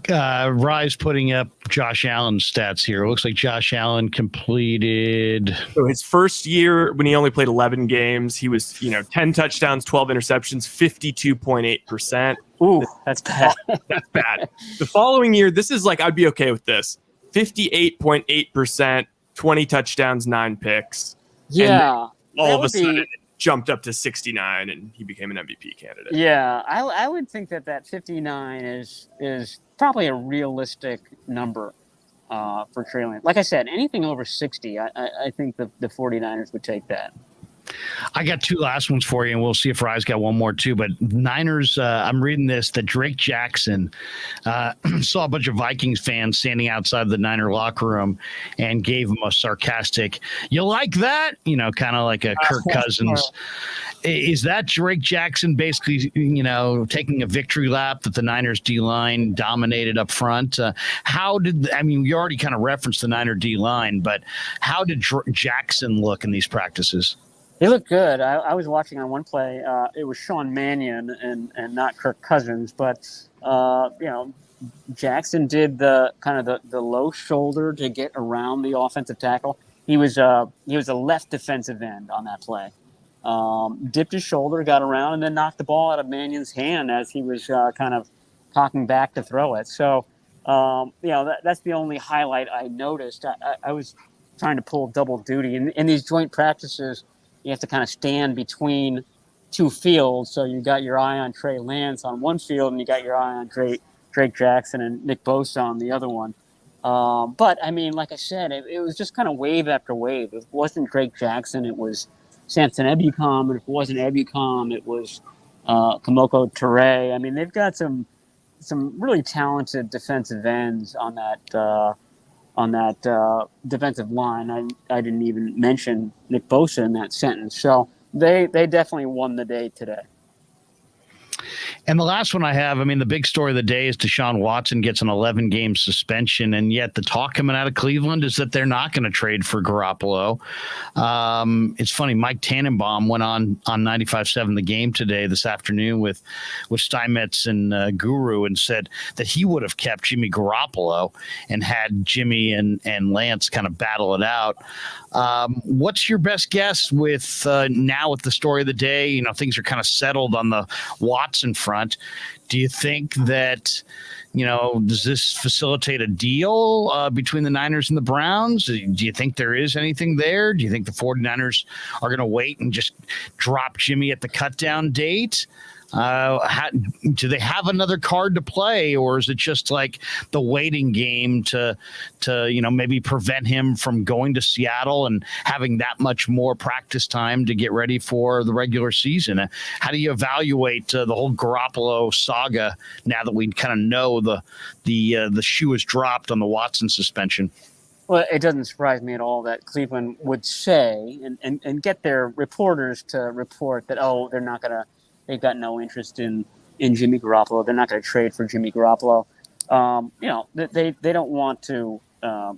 Rise putting up Josh Allen's stats here. It looks like Josh Allen completed. So his first year, when he only played 11 games, he was 10 touchdowns, 12 interceptions, 52.8%. Ooh, that's bad. That's bad. The following year, this is like I'd be okay with this. 58.8%, 20 touchdowns, 9 picks. Yeah. All of a sudden, it jumped up to 69, and he became an MVP candidate. Yeah, I would think that 59 is probably a realistic number for Trey Lance. Like I said, anything over 60, I think the 49ers would take that. I got two last ones for you, and we'll see if Rye's got one more too. But Niners, I'm reading this that Drake Jackson saw a bunch of Vikings fans standing outside the Niner locker room and gave him a sarcastic, "You like that?" Kind of like a Kirk Cousins. Is that Drake Jackson basically, taking a victory lap that the Niners D-line dominated up front? You already kind of referenced the Niner D-line, but how did Jackson look in these practices? He looked good. I was watching on one play. It was Sean Mannion and not Kirk Cousins, but Jackson did the kind of the low shoulder to get around the offensive tackle. He was a left defensive end on that play. Dipped his shoulder, got around, and then knocked the ball out of Mannion's hand as he was kind of cocking back to throw it. So that's the only highlight I noticed. I was trying to pull double duty in these joint practices. You have to kind of stand between two fields. So you got your eye on Trey Lance on one field, and you got your eye on Drake Jackson and Nick Bosa on the other one. But, like I said, it was just kind of wave after wave. It wasn't Drake Jackson. It was Samson Ebukam. And if it wasn't Ebukam, it was Kamoko Toure. They've got some really talented defensive ends on that defensive line. I didn't even mention Nick Bosa in that sentence. So they definitely won the day today. And the last one I have, the big story of the day is Deshaun Watson gets an 11-game suspension, and yet the talk coming out of Cleveland is that they're not going to trade for Garoppolo. It's funny, Mike Tannenbaum went on 95.7 The Game this afternoon with Steinmetz and Guru, and said that he would have kept Jimmy Garoppolo and had Jimmy and Lance kind of battle it out. What's your best guess with now with the story of the day? Things are kind of settled on the Watson front. Do you think that, does this facilitate a deal between the Niners and the Browns? Do you think there is anything there? Do you think the 49ers are going to wait and just drop Jimmy at the cutdown date? Do they have another card to play, or is it just like the waiting game to maybe prevent him from going to Seattle and having that much more practice time to get ready for the regular season? How do you evaluate the whole Garoppolo saga now that we kind of know the shoe is dropped on the Watson suspension? Well, it doesn't surprise me at all that Cleveland would say and get their reporters to report that, they're not going to. They've got no interest in Jimmy Garoppolo. They're not going to trade for Jimmy Garoppolo. They don't want to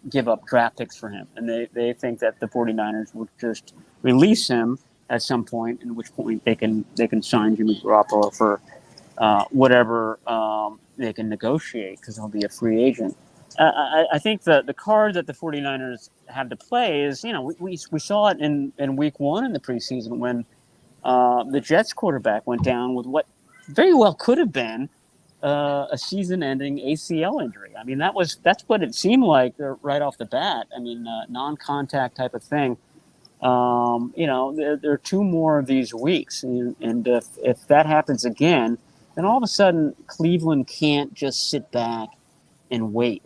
give up draft picks for him. And they think that the 49ers would just release him at some point, in which point they can sign Jimmy Garoppolo for whatever they can negotiate, because he'll be a free agent. I think the card that the 49ers have to play is, we saw it in week one in the preseason when the Jets quarterback went down with what very well could have been a season-ending ACL injury. That's what it seemed like right off the bat. Non-contact type of thing. There are two more of these weeks, and if that happens again, then all of a sudden Cleveland can't just sit back and wait.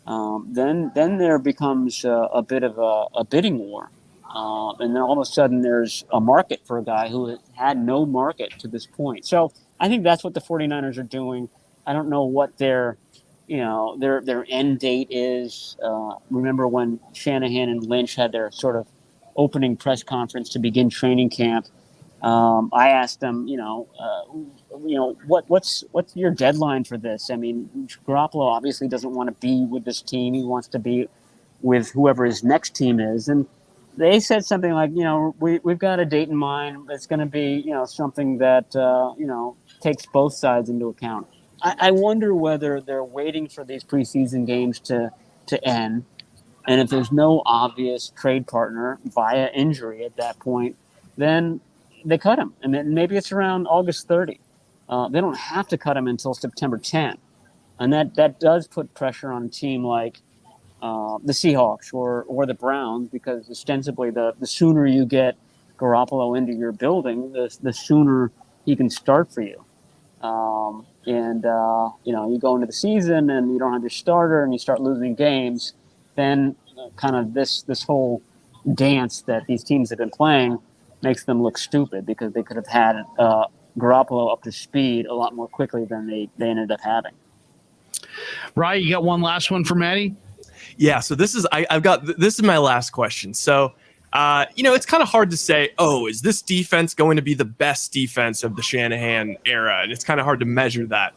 Then there becomes a bit of a bidding war. And then all of a sudden there's a market for a guy who had no market to this point. So I think that's what the 49ers are doing. I don't know what their end date is. Remember when Shanahan and Lynch had their sort of opening press conference to begin training camp? I asked them, what's your deadline for this? Garoppolo obviously doesn't want to be with this team. He wants to be with whoever his next team is. And they said something like, we've got a date in mind. It's going to be, something that, takes both sides into account. I wonder whether they're waiting for these preseason games to end. And if there's no obvious trade partner via injury at that point, then they cut him. And then maybe it's around August 30. They don't have to cut him until September 10. And that does put pressure on a team like the Seahawks or the Browns, because ostensibly the sooner you get Garoppolo into your building, the sooner he can start for you. You go into the season and you don't have your starter and you start losing games, then kind of this whole dance that these teams have been playing makes them look stupid because they could have had Garoppolo up to speed a lot more quickly than they ended up having. Ryan, you got one last one for Maddie? Yeah, so this is my last question. So, it's kind of hard to say, is this defense going to be the best defense of the Shanahan era? And it's kind of hard to measure that.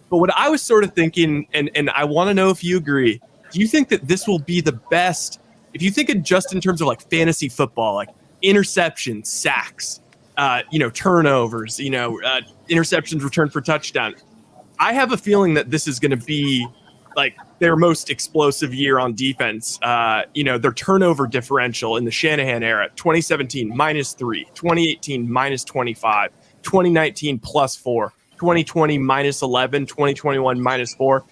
But what I was sort of thinking, and I want to know if you agree, do you think that this will be the best, if you think of just in terms of like fantasy football, like interceptions, sacks, turnovers, interceptions returned for touchdown? I have a feeling that this is going to be like their most explosive year on defense. Their turnover differential in the Shanahan era, 2017 -3, 2018 -25, 2019 +4, 2020 -11, 2021 -4.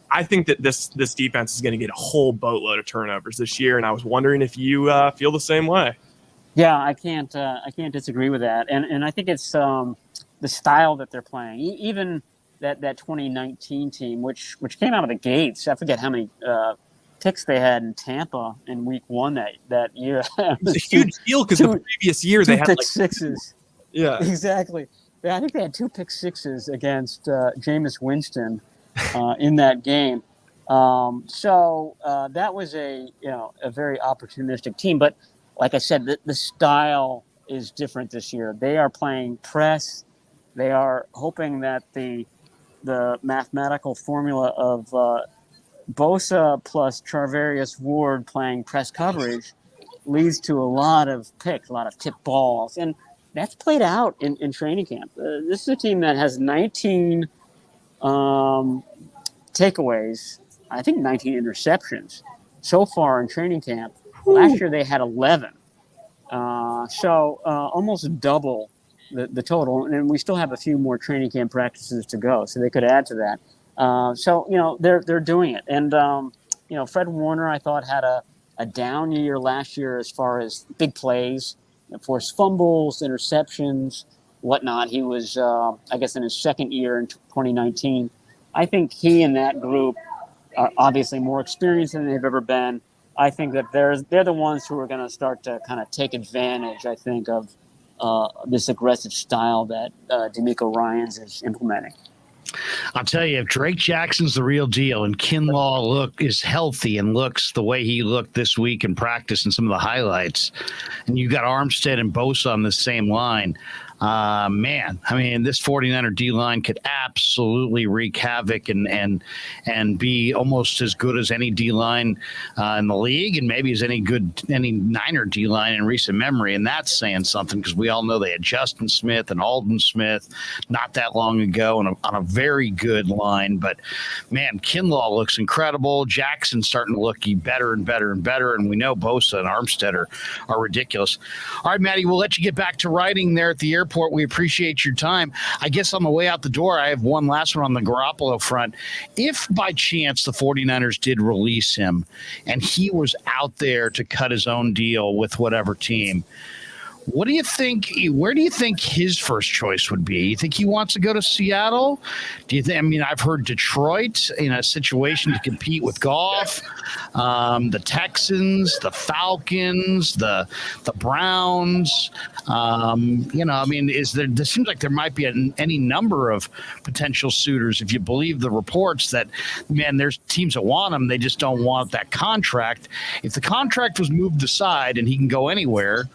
I think that this defense is going to get a whole boatload of turnovers this year, and I was wondering if you feel the same way. Yeah, I can't disagree with that, and I think it's the style that they're playing. Even that 2019 team, which came out of the gates. I forget how many picks they had in Tampa in Week 1 that year. It was a huge deal because the previous year they had pick sixes. Yeah, exactly. Yeah, I think they had 2 pick sixes against Jameis Winston in that game. So that was a very opportunistic team. But like I said, the style is different this year. They are playing press. They are hoping that the mathematical formula of Bosa plus Charvarius Ward playing press coverage leads to a lot of picks, a lot of tip balls. And that's played out in training camp. This is a team that has 19 takeaways, I think 19 interceptions so far in training camp. Last year they had 11. So almost double the total, and we still have a few more training camp practices to go, so they could add to that. So they're doing it, and Fred Warner I thought had a down year last year as far as big plays, forced fumbles, interceptions, whatnot. He was I guess in his second year in 2019. I think he and that group are obviously more experienced than they've ever been. I think that they're the ones who are going to start to kind of take advantage, I think, of this aggressive style that DeMeco Ryans is implementing. I'll tell you, if Drake Jackson's the real deal and Kinlaw is healthy and looks the way he looked this week in practice and some of the highlights, and you got Armstead and Bosa on the same line, man, I mean, this 49er D-line could absolutely wreak havoc and be almost as good as any D-line in the league, and maybe as any Niner D-line in recent memory. And that's saying something, because we all know they had Justin Smith and Alden Smith not that long ago on a very good line. But, man, Kinlaw looks incredible. Jackson's starting to look better and better and better, and we know Bosa and Armstead are ridiculous. All right, Maddie, we'll let you get back to writing there at the airport. We appreciate your time. I guess on the way out the door, I have one last one on the Garoppolo front. If by chance the 49ers did release him and he was out there to cut his own deal with whatever team, what do you think? Where do you think his first choice would be? You think he wants to go to Seattle? Do you think? I mean, I've heard Detroit in a situation to compete with Goff, the Texans, the Falcons, the Browns. I mean, there seems like there might be any number of potential suitors if you believe the reports that, man, there's teams that want him. They just don't want that contract. If the contract was moved aside and he can go anywhere,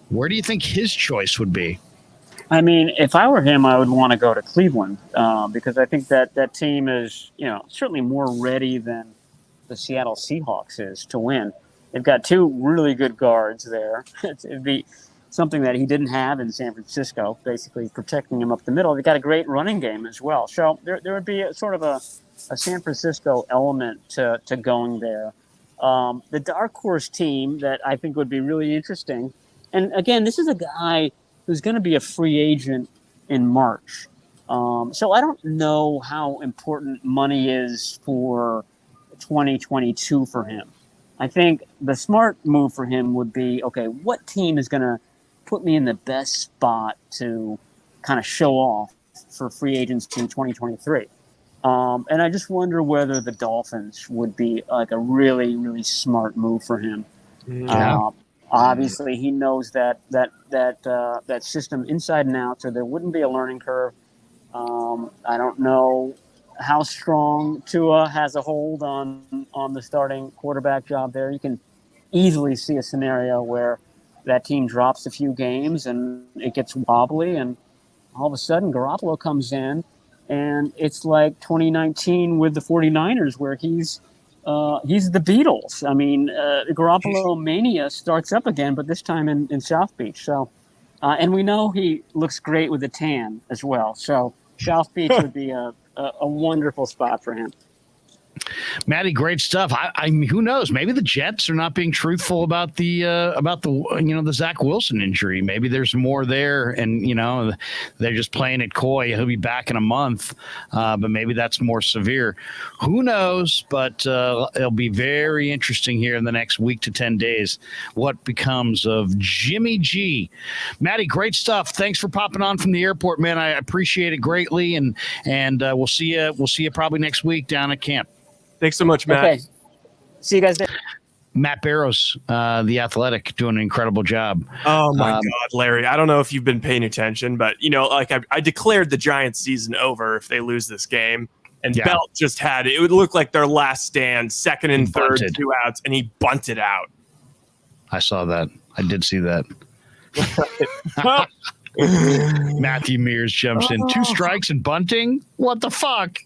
where do you think his choice would be? I mean, if I were him, I would want to go to Cleveland because I think that team is, certainly more ready than the Seattle Seahawks is to win. They've got 2 really good guards there. It'd be something that he didn't have in San Francisco, basically protecting him up the middle. They've got a great running game as well. So there would be a sort of a San Francisco element to going there. The dark horse team that I think would be really interesting. And again, this is a guy who's going to be a free agent in March. So I don't know how important money is for 2022 for him. I think the smart move for him would be, okay, what team is going to put me in the best spot to kind of show off for free agents in 2023? And I just wonder whether the Dolphins would be like a really, really smart move for him. Yeah. Obviously, he knows that system inside and out, so there wouldn't be a learning curve. I don't know how strong Tua has a hold on the starting quarterback job there. You can easily see a scenario where that team drops a few games and it gets wobbly, and all of a sudden Garoppolo comes in, and it's like 2019 with the 49ers where he's the Beatles. I mean, Garoppolo mania starts up again, but this time in South Beach. So, and we know he looks great with the tan as well. So South Beach would be a wonderful spot for him. Matty, great stuff. I who knows? Maybe the Jets are not being truthful about the the Zach Wilson injury. Maybe there's more there, and they're just playing it coy. He'll be back in a month, but maybe that's more severe. Who knows? But it'll be very interesting here in the next week to 10 days what becomes of Jimmy G. Matty, great stuff. Thanks for popping on from the airport, man. I appreciate it greatly, and we'll see you. We'll see you probably next week down at camp. Thanks so much, Matt. Okay. See you guys there. Matt Barrows, the Athletic, doing an incredible job. Oh, my God, Larry. I don't know if you've been paying attention, but, I declared the Giants season over if they lose this game. And Belt just had it. It would look like their last stand, second and third, 2 outs, and he bunted out. I saw that. I did see that. Matthew Mears jumps in. 2 strikes and bunting? What the fuck?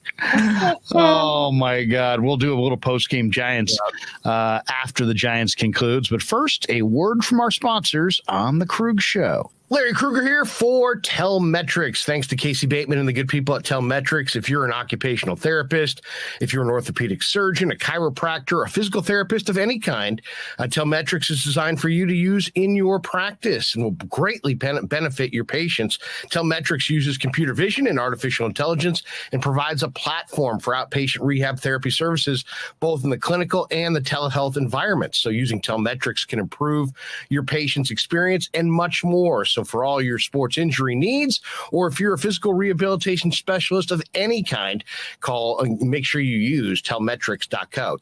Oh, my God. We'll do a little post-game Giants after the Giants concludes. But first, a word from our sponsors on The Krueg Show. Larry Krueger here for Telmetrics. Thanks to Casey Bateman and the good people at Telmetrics. If you're an occupational therapist, if you're an orthopedic surgeon, a chiropractor, a physical therapist of any kind, Telmetrics is designed for you to use in your practice and will greatly benefit your patients. Telmetrics uses computer vision and artificial intelligence and provides a platform for outpatient rehab therapy services, both in the clinical and the telehealth environments. So using Telmetrics can improve your patient's experience and much more. So for all your sports injury needs, or if you're a physical rehabilitation specialist of any kind, make sure you use telmetrics.co,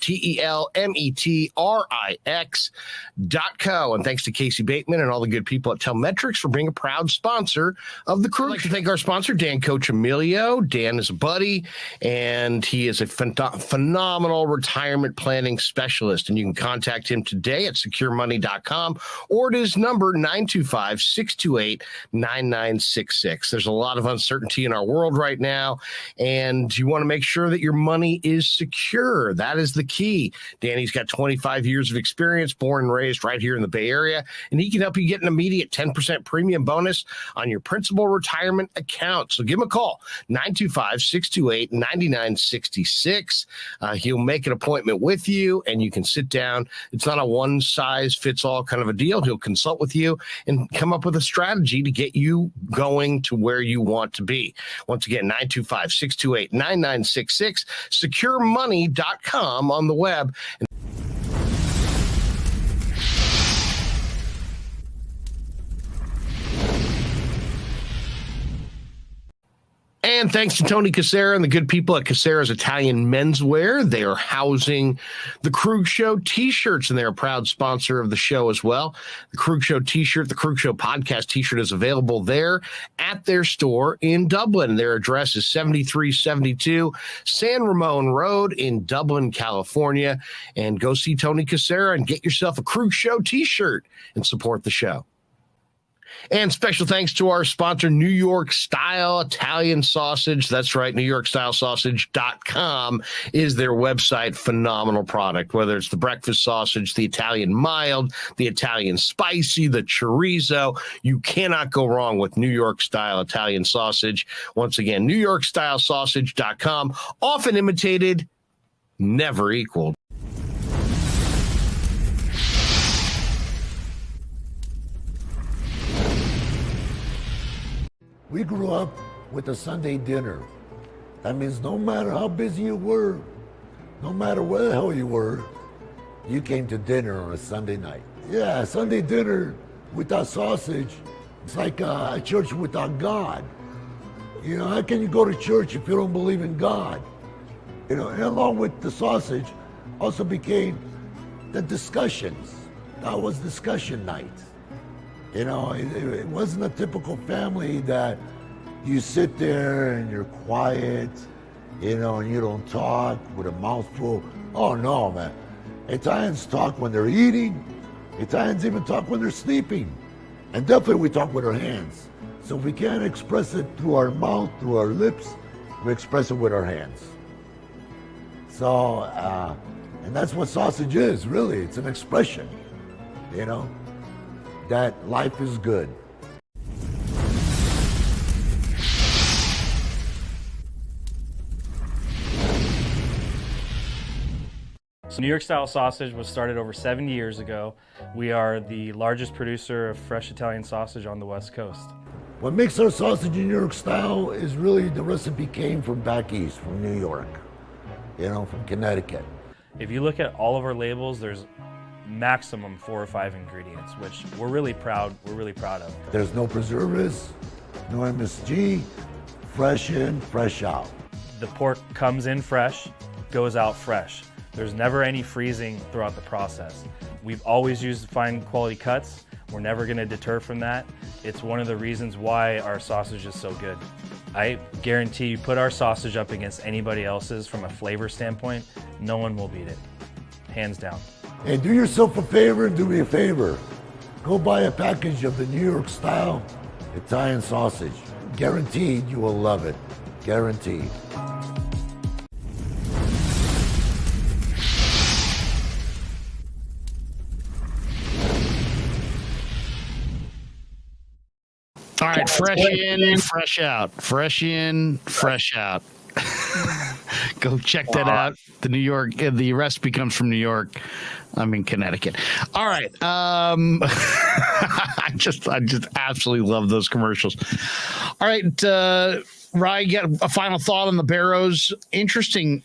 Telmetrix.co. And thanks to Casey Bateman and all the good people at Telmetrics for being a proud sponsor of the Krueg. I'd like to thank our sponsor, Dan Coach Emilio. Dan is a buddy, and he is a phenomenal retirement planning specialist. And you can contact him today at securemoney.com or at his number 925-628-9966. There's a lot of uncertainty in our world right now, and you want to make sure that your money is secure. That is the key. Danny's got 25 years of experience, born and raised right here in the Bay Area, and he can help you get an immediate 10% premium bonus on your principal retirement account. So give him a call, 925-628-9966. He'll make an appointment with you, and you can sit down. It's not a one-size-fits-all kind of a deal. He'll consult with you and come up with a strategy to get you going to where you want to be. Once again, 925-628-9966, securemoney.com on the web. And thanks to Tony Cassera and the good people at Cassera's Italian Menswear. They are housing the Krueg Show t-shirts, and they're a proud sponsor of the show as well. The Krueg Show t-shirt, the Krueg Show podcast t-shirt is available there at their store in Dublin. Their address is 7372 San Ramon Road in Dublin, California. And go see Tony Cassera and get yourself a Krueg Show t-shirt and support the show. And special thanks to our sponsor, New York Style Italian Sausage. That's right, NewYorkStyleSausage.com is their website. Phenomenal product, whether it's the breakfast sausage, the Italian mild, the Italian spicy, the chorizo. You cannot go wrong with New York Style Italian Sausage. Once again, NewYorkStyleSausage.com. Often imitated, never equaled. We grew up with a Sunday dinner. That means no matter how busy you were, no matter where the hell you were, you came to dinner on a Sunday night. Yeah, Sunday dinner without sausage, it's like a church without God. You know, how can you go to church if you don't believe in God? You know, and along with the sausage also became the discussions. That was discussion night. You know, it wasn't a typical family that you sit there and you're quiet, you know, and you don't talk with a mouthful. Oh no, man. Italians talk when they're eating. Italians even talk when they're sleeping. And definitely we talk with our hands. So if we can't express it through our mouth, through our lips, we express it with our hands. So, and that's what sausage is, really. It's an expression, you know, that life is good. So New York style sausage was started over 70 years ago. We are the largest producer of fresh Italian sausage on the West Coast. What makes our sausage in New York style is really the recipe came from back east, from New York, you know, from Connecticut. If you look at all of our labels, there's maximum 4 or 5 ingredients, which we're really proud of. There's no preservatives, no MSG, fresh in, fresh out. The pork comes in fresh, goes out fresh. There's never any freezing throughout the process. We've always used fine quality cuts. We're never gonna deter from that. It's one of the reasons why our sausage is so good. I guarantee you put our sausage up against anybody else's from a flavor standpoint, no one will beat it, hands down. Hey, do yourself a favor and do me a favor. Go buy a package of the New York style Italian sausage. Guaranteed you will love it, guaranteed. All right, fresh in, fresh out. Fresh in, fresh out. Go check that out. The New York, the recipe comes from New York. I'm in Connecticut. All right. I just absolutely love those commercials. All right, Rye, you got a final thought on the Barrows? Interesting,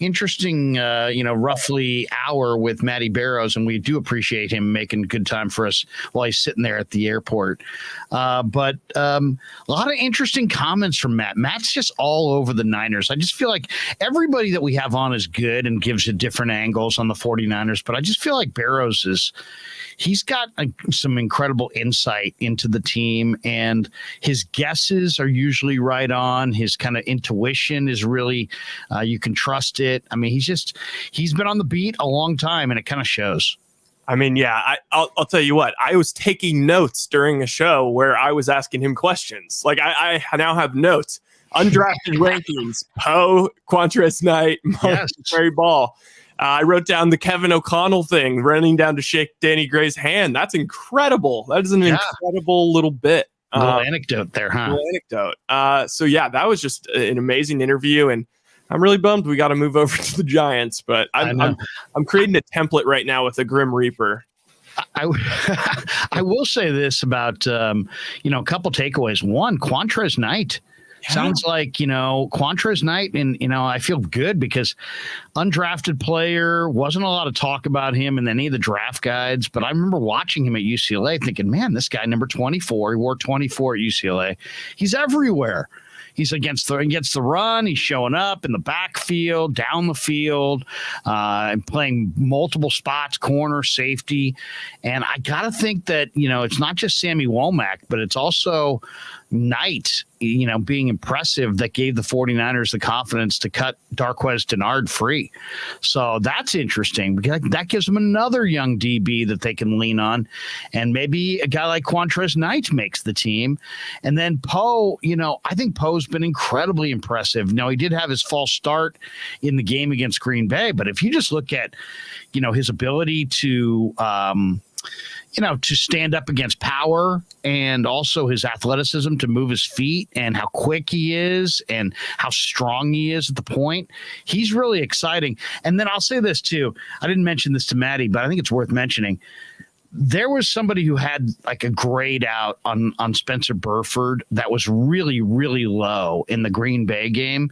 roughly hour with Matty Barrows, and we do appreciate him making good time for us while he's sitting there at the airport. But a lot of interesting comments from Matt. Matt's just all over the Niners. I just feel like everybody that we have on is good and gives you different angles on the 49ers, but I just feel like Barrows he's got some incredible insight into the team, and his guesses are usually right on. His kind of intuition is really, you can trust it. I mean, he's been on the beat a long time, and it kind of shows. I mean, yeah, I'll tell you what, I was taking notes during a show where I was asking him questions. Like I now have notes, undrafted rankings, Poe, Quantress Knight, Terry Ball. I wrote down the Kevin O'Connell thing, running down to shake Danny Gray's hand. That's incredible. That is an incredible little bit. Little anecdote there, huh? Little anecdote. So yeah, that was just an amazing interview, and I'm really bummed we got to move over to the Giants. But I'm creating a template right now with a Grim Reaper. I will say this about a couple takeaways. One, Quantress Knight. Yeah. Sounds like, Quantress Knight, and, I feel good because undrafted player, wasn't a lot of talk about him in any of the draft guides, but I remember watching him at UCLA thinking, man, this guy, number 24, he wore 24 at UCLA. He's everywhere. He's against the run. He's showing up in the backfield, down the field, and playing multiple spots, corner, safety. And I got to think that, it's not just Sammy Womack, but it's also Knight, being impressive, that gave the 49ers the confidence to cut Darqueze Dennard free. So that's interesting because that gives them another young DB that they can lean on. And maybe a guy like Quantress Knight makes the team. And then Poe, I think Poe's been incredibly impressive. Now, he did have his false start in the game against Green Bay, but if you just look at, his ability to stand up against power, and also his athleticism to move his feet, and how quick he is and how strong he is at the point. He's really exciting. And then I'll say this too. I didn't mention this to Maddie, but I think it's worth mentioning. There was somebody who had like a grade out on Spencer Burford that was really, really low in the Green Bay game.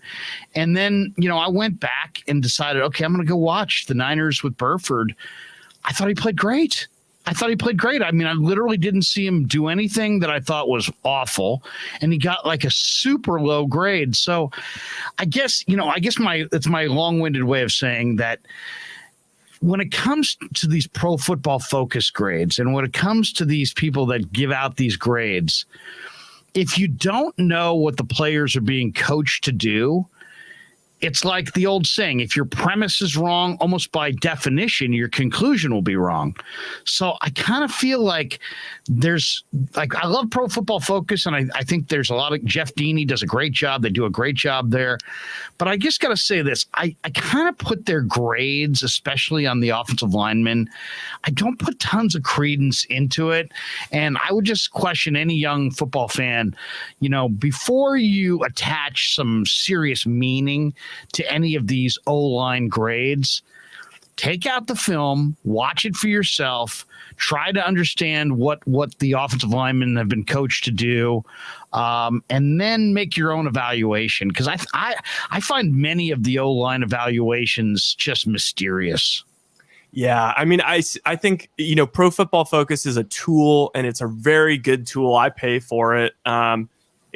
And then, I went back and decided, okay, I'm going to go watch the Niners with Burford. I thought he played great. I mean, I literally didn't see him do anything that I thought was awful, and he got like a super low grade. So I guess it's my long-winded way of saying that when it comes to these Pro Football Focus grades, and when it comes to these people that give out these grades, if you don't know what the players are being coached to do, it's like the old saying, if your premise is wrong, almost by definition, your conclusion will be wrong. So I kind of feel like I love Pro Football Focus, and I think there's a lot of Jeff Deeney does a great job. They do a great job there. But I just got to say this. I kind of put their grades, especially on the offensive linemen, I don't put tons of credence into it. And I would just question any young football fan, before you attach some serious meaning to any of these O-line grades, take out the film, watch it for yourself, try to understand what the offensive linemen have been coached to do, and then make your own evaluation. Because I find many of the O-line evaluations just mysterious. Yeah, I mean, I think, Pro Football Focus is a tool, and it's a very good tool. I pay for it.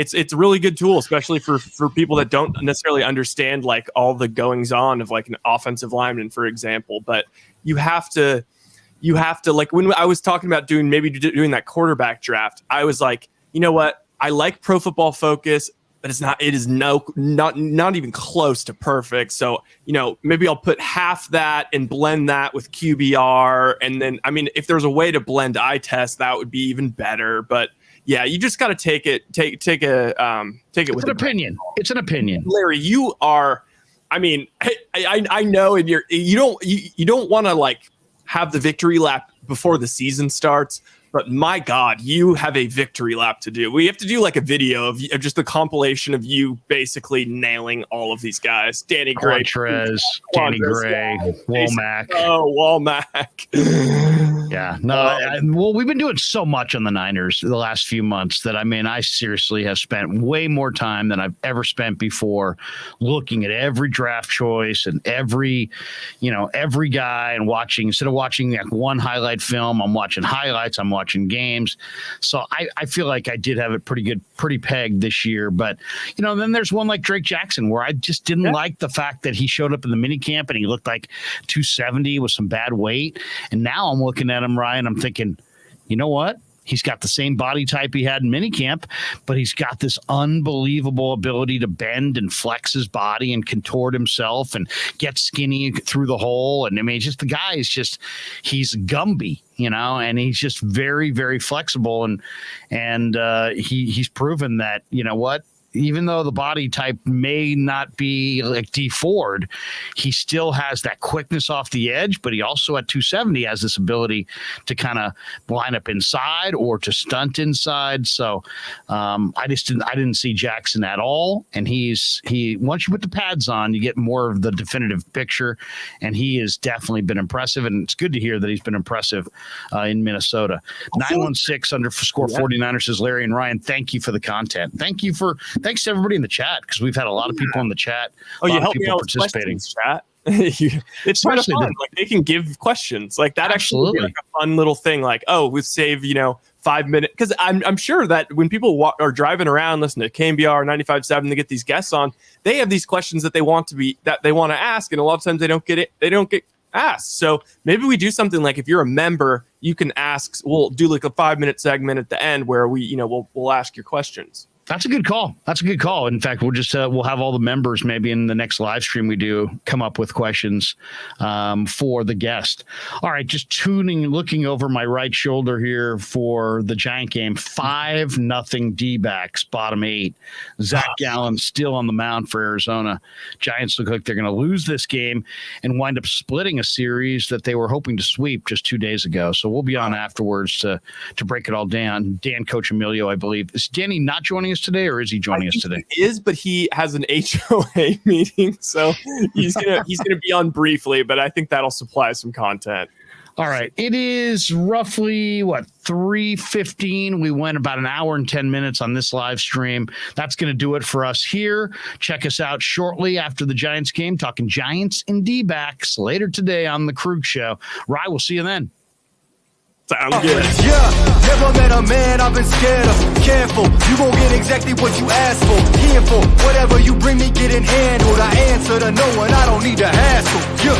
It's a really good tool, especially for people that don't necessarily understand like all the goings on of like an offensive lineman, for example. But you have to like, when I was talking about doing that quarterback draft, I was like, you know what? I like Pro Football Focus, but it is not even close to perfect. So, maybe I'll put half that and blend that with QBR. And then, I mean, if there's a way to blend eye test, that would be even better. But yeah, you just got to take it with an opinion. It's an opinion. Larry, you are, I mean, I know, and you don't want to like have the victory lap before the season starts, but my God, you have a victory lap to do. We have to do like a video of just a compilation of you basically nailing all of these guys. Danny Gray, Quantrez, Danny Gray, Womack. Oh, Womack. Yeah, no. Well, we've been doing so much on the Niners the last few months that I seriously have spent way more time than I've ever spent before looking at every draft choice and every guy and watching, instead of watching like one highlight film, I'm watching highlights, I'm watching games. So I feel like I did have it pretty pegged this year. But, then there's one like Drake Jackson where I just didn't like the fact that he showed up in the minicamp and he looked like 270 with some bad weight. And now I'm looking at him, Ryan, I'm thinking, you know what? He's got the same body type he had in minicamp, but he's got this unbelievable ability to bend and flex his body and contort himself and get skinny through the hole. And I mean, just the guy is he's Gumby, and he's just very, very flexible. And he's proven that, even though the body type may not be like D Ford, he still has that quickness off the edge, but he also at 270 has this ability to kind of line up inside or to stunt inside. So I didn't see Jackson at all. And he once you put the pads on, you get more of the definitive picture, and he has definitely been impressive. And it's good to hear that he's been impressive in Minnesota. 916_49ers says Larry and Ryan, thank you for the content. Thanks to everybody in the chat, because we've had a lot of people in the chat. Oh, you helped me out with questions, chat. It's kind of fun. Like, they can give questions like that. Actually, be like a fun little thing. Like, we save 5 minutes, because I'm sure that when people are driving around listening to KMBR 95.7, they get these guests on. They have these questions that they want to ask, and a lot of times they don't get asked. So maybe we do something like, if you're a member, you can ask. We'll do like a 5-minute segment at the end where we'll ask your questions. That's a good call. In fact, we'll just we'll have all the members maybe in the next live stream we do come up with questions for the guest. All right, just looking over my right shoulder here for the Giant game. 5-0 D-backs, bottom 8. Zach Gallen still on the mound for Arizona. Giants look like they're going to lose this game and wind up splitting a series that they were hoping to sweep just 2 days ago. So we'll be on afterwards to break it all down. Coach Emilio, I believe. Is Danny not joining us today, or is he joining us today? He is, but he has an HOA meeting, so he's gonna be on briefly, but I think that'll supply some content. All right. It is roughly 3:15. We went about an hour and 10 minutes on this live stream. That's going to do it for us here. Check us out shortly after the Giants game, talking Giants and D-backs later today on the Krueg Show. Rye, we'll see you then. Sounds good. Yeah, never met a man I've been scared of. Careful, you gon' get exactly what you asked for. Here for whatever you bring me, getting handled. I answer to no one, I don't need to hassle. Yeah.